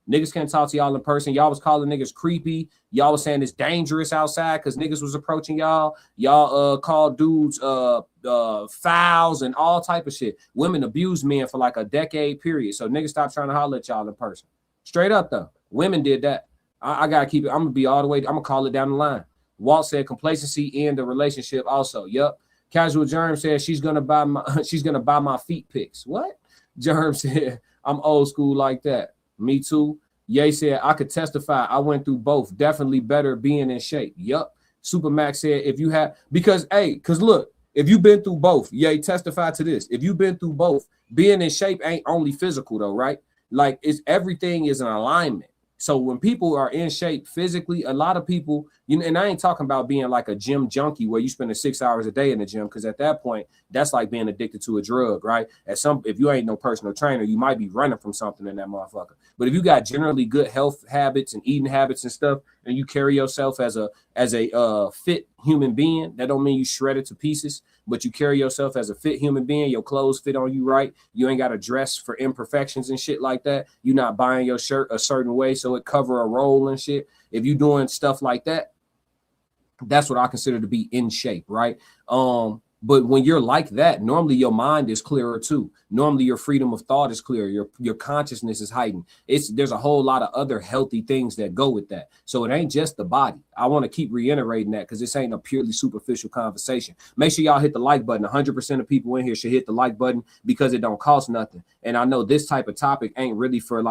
Niggas can't talk to y'all in person. Y'all was calling niggas creepy. Y'all was saying it's dangerous outside because niggas was approaching y'all. Y'all called dudes fouls and all type of shit. Women abused men for like a decade period. So niggas stopped trying to holler at y'all in person. Straight up though. Women did that. I gotta keep it. I'm gonna be all the way. I'm gonna call it down the line. Walt said complacency in the relationship also. Yup. Casual Germ said she's gonna buy my feet pics. What? Germ said I'm old school like that. Me too. Ye said I could testify. I went through both. Definitely better being in shape. Yup. Supermax said if you have because look, if you've been through both, Ye testify to this. If you've been through both, being in shape ain't only physical though, right? Like it's everything is an alignment. So when people are in shape physically, a lot of people, and I ain't talking about being like a gym junkie where you spend 6 hours a day in the gym, because at that point, that's like being addicted to a drug, right? If you ain't no personal trainer, you might be running from something in that motherfucker. But if you got generally good health habits and eating habits and stuff, and you carry yourself as a fit human being, that don't mean you shred it to pieces, but you carry yourself as a fit human being. Your clothes fit on you right. You ain't got to dress for imperfections and shit like that. You're not buying your shirt a certain way so it cover a roll and shit. If you doing stuff like that, that's what I consider to be in shape, right? But when you're like that, normally your mind is clearer too. Normally your freedom of thought is clear. Your consciousness is heightened. There's a whole lot of other healthy things that go with that. So it ain't just the body. I want to keep reiterating that because this ain't a purely superficial conversation. Make sure y'all hit the like button. 100% of people in here should hit the like button because it don't cost nothing. And I know this type of topic ain't really for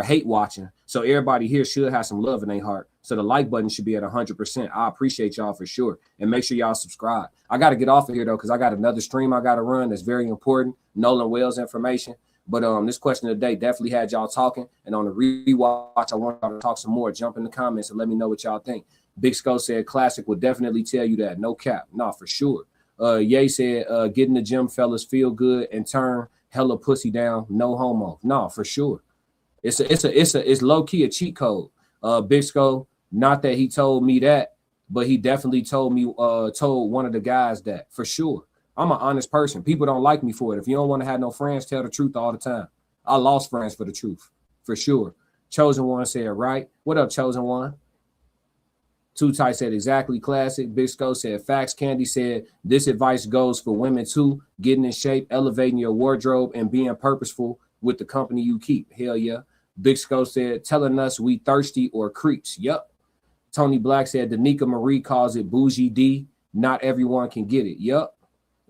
hate watching. So everybody here should have some love in their heart. So the like button should be at 100%. I appreciate y'all for sure. And make sure y'all subscribe. I got to get off of here though, because I got another stream I got to run that's very important. Nolan Wells information. But this question of the day definitely had y'all talking. And on the rewatch, I want y'all to talk some more. Jump in the comments and let me know what y'all think. Big Skull said classic will definitely tell you that. No cap. No, for sure. Ye said get in the gym, fellas, feel good and turn hella pussy down. No homo. No, for sure. It's low key a cheat code. Big Skull, not that he told me that, but he definitely told one of the guys that for sure. I'm an honest person. People don't like me for it. If you don't want to have no friends, tell the truth all the time. I lost friends for the truth, for sure. Chosen One said, right? What up, Chosen One? Too Tight said exactly classic. Big Skull said facts. Candy said this advice goes for women too. Getting in shape, elevating your wardrobe, and being purposeful with the company you keep. Hell yeah. Big Skull said telling us we thirsty or creeps. Yup. Tony Black said Danica Marie calls it bougie D. Not everyone can get it. Yup.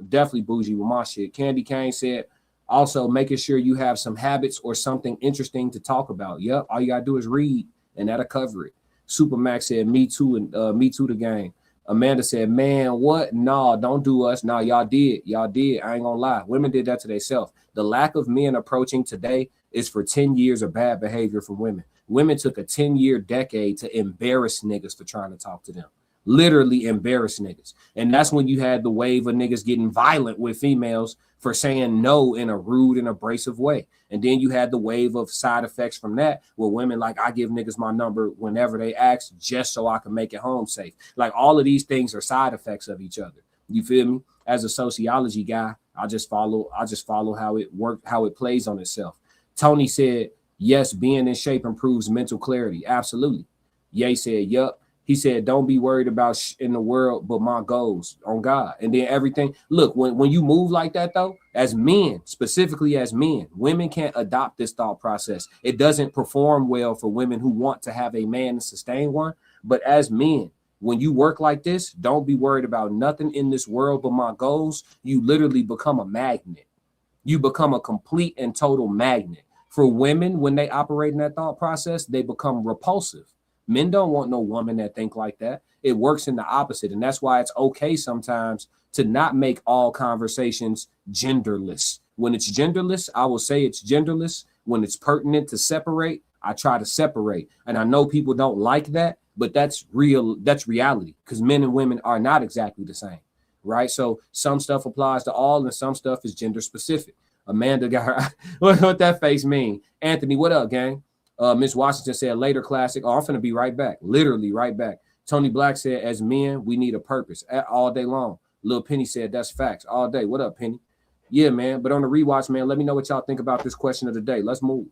Definitely bougie with my shit. Candy Kane said also making sure you have some habits or something interesting to talk about. Yup. All you gotta do is read and that'll cover it. Supermax said, me too, and me too the game. Amanda said, man, what? Nah, don't do us. Nah, y'all did. Y'all did. I ain't gonna lie. Women did that to themselves. The lack of men approaching today is for 10 years of bad behavior from women. Women took a 10-year decade to embarrass niggas for trying to talk to them. Literally embarrass niggas. And that's when you had the wave of niggas getting violent with females for saying no in a rude and abrasive way. And then you had the wave of side effects from that where women like, I give niggas my number whenever they ask just so I can make it home safe. Like all of these things are side effects of each other. You feel me? As a sociology guy, I just follow how it works, how it plays on itself. Tony said, yes, being in shape improves mental clarity. Absolutely. Ye said, yup. He said, don't be worried about in the world, but my goals on God. And then everything. Look, when you move like that, though, as men, specifically as men, women can't adopt this thought process. It doesn't perform well for women who want to have a man and sustain one. But as men, when you work like this, don't be worried about nothing in this world but my goals. You literally become a magnet. You become a complete and total magnet. For women, when they operate in that thought process, they become repulsive. Men don't want no woman that think like that. It works in the opposite. And that's why it's okay sometimes to not make all conversations genderless. When it's genderless, I will say it's genderless. When it's pertinent to separate, I try to separate. And I know people don't like that, but that's real. That's reality because men and women are not exactly the same. Right. So some stuff applies to all and some stuff is gender specific. Amanda got her. What that face mean? Anthony, what up, gang? Miss Washington said later classic. Oh, I'm finna be right back. Literally right back. Tony Black said, as men, we need a purpose all day long. Lil Penny said, that's facts all day. What up, Penny? Yeah, man. But on the rewatch, man, let me know what y'all think about this question of the day. Let's move.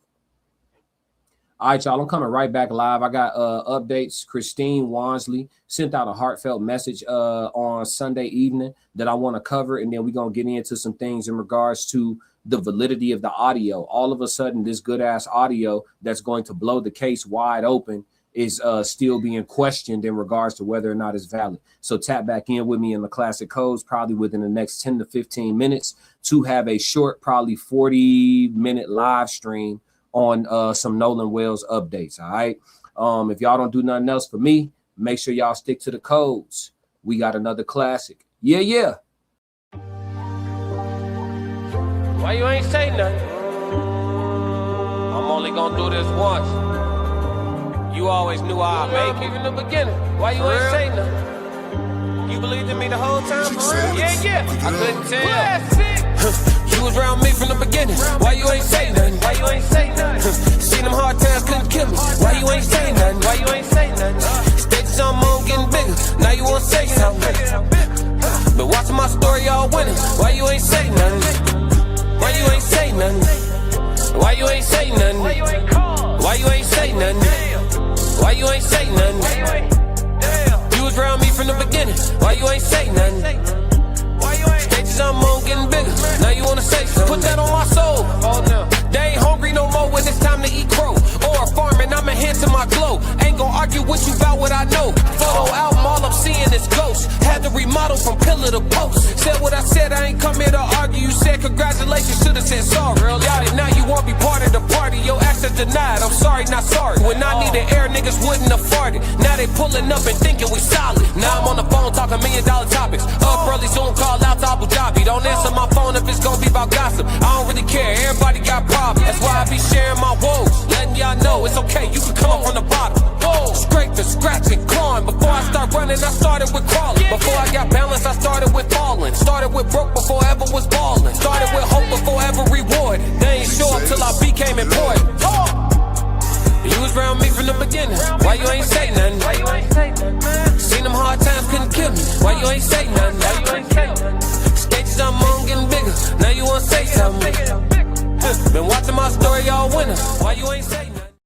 All right, y'all. I'm coming right back live. I got updates. Christine Wansley sent out a heartfelt message on Sunday evening that I want to cover. And then we're going to get into some things in regards to the validity of the audio. All of a sudden, this good ass audio that's going to blow the case wide open is still being questioned in regards to whether or not it's valid. So tap back in with me in the classic codes probably within the next 10 to 15 minutes to have a short, probably 40-minute live stream on some Nolan Wells updates. All right. If y'all don't do nothing else for me, make sure y'all stick to the codes. We got another classic. Yeah. Why you ain't say nothing? I'm only gonna do this once. You always knew I'd make it in the beginning. Why you ain't say nothing? You believed in me the whole time, for real? Yeah. I couldn't tell. You was around me from the beginning. Why you ain't say nothing? Why you ain't say nothing? Seen them hard times couldn't kill me. Why you ain't say nothing? Why you ain't say nothing? Stages I'm on getting bigger. Now you wanna say something. But watching my story all winning. Why you ain't say nothing? Why you ain't say nothing? Why you ain't say nothing? Why you ain't call? Why you ain't say nothing? Why you ain't say nothing? You was around me from the beginning. Why you ain't say nothing? Stages I'm on getting bigger. Now you wanna say something? Put that on my soul. Oh no. They ain't hungry no more when it's time to eat crow. Or farming, I'm enhancing my glow. Ain't gon' argue with you about what I know. Photo album, all I'm seeing is ghosts. Had to remodel from pillar to post. Said what I said, I ain't come here to argue. You said congratulations, should've said sorry. Got it, now you won't be part of the party. Your access denied, I'm sorry, not sorry. When I needed air, niggas wouldn't afford it. Now they pulling up and thinking we solid. Now I'm on the phone talking $1 million topics. Up early, soon call out to Abu Dhabi. Don't answer my phone if it's gonna be about gossip. I don't really care, everybody got problems. That's why I be sharing my woes. Letting y'all know it's okay, you can come up from the bottom. Whoa. Scraping, scratching, clawing. Before I start running, I started with crawling. Before I got balance, I started with falling. Started with broke before ever was balling. Started with hope before ever rewarded. They ain't show up till I became important. You was around me from the beginning. Why you ain't say nothing? Why you ain't say nothing, man? Seen them hard times couldn't kill me. Why you ain't say nothing? Why you ain't say nothing? Stages I'm on getting bigger. Now you wanna say something? Been watching my story all winter. Why you ain't say nothing?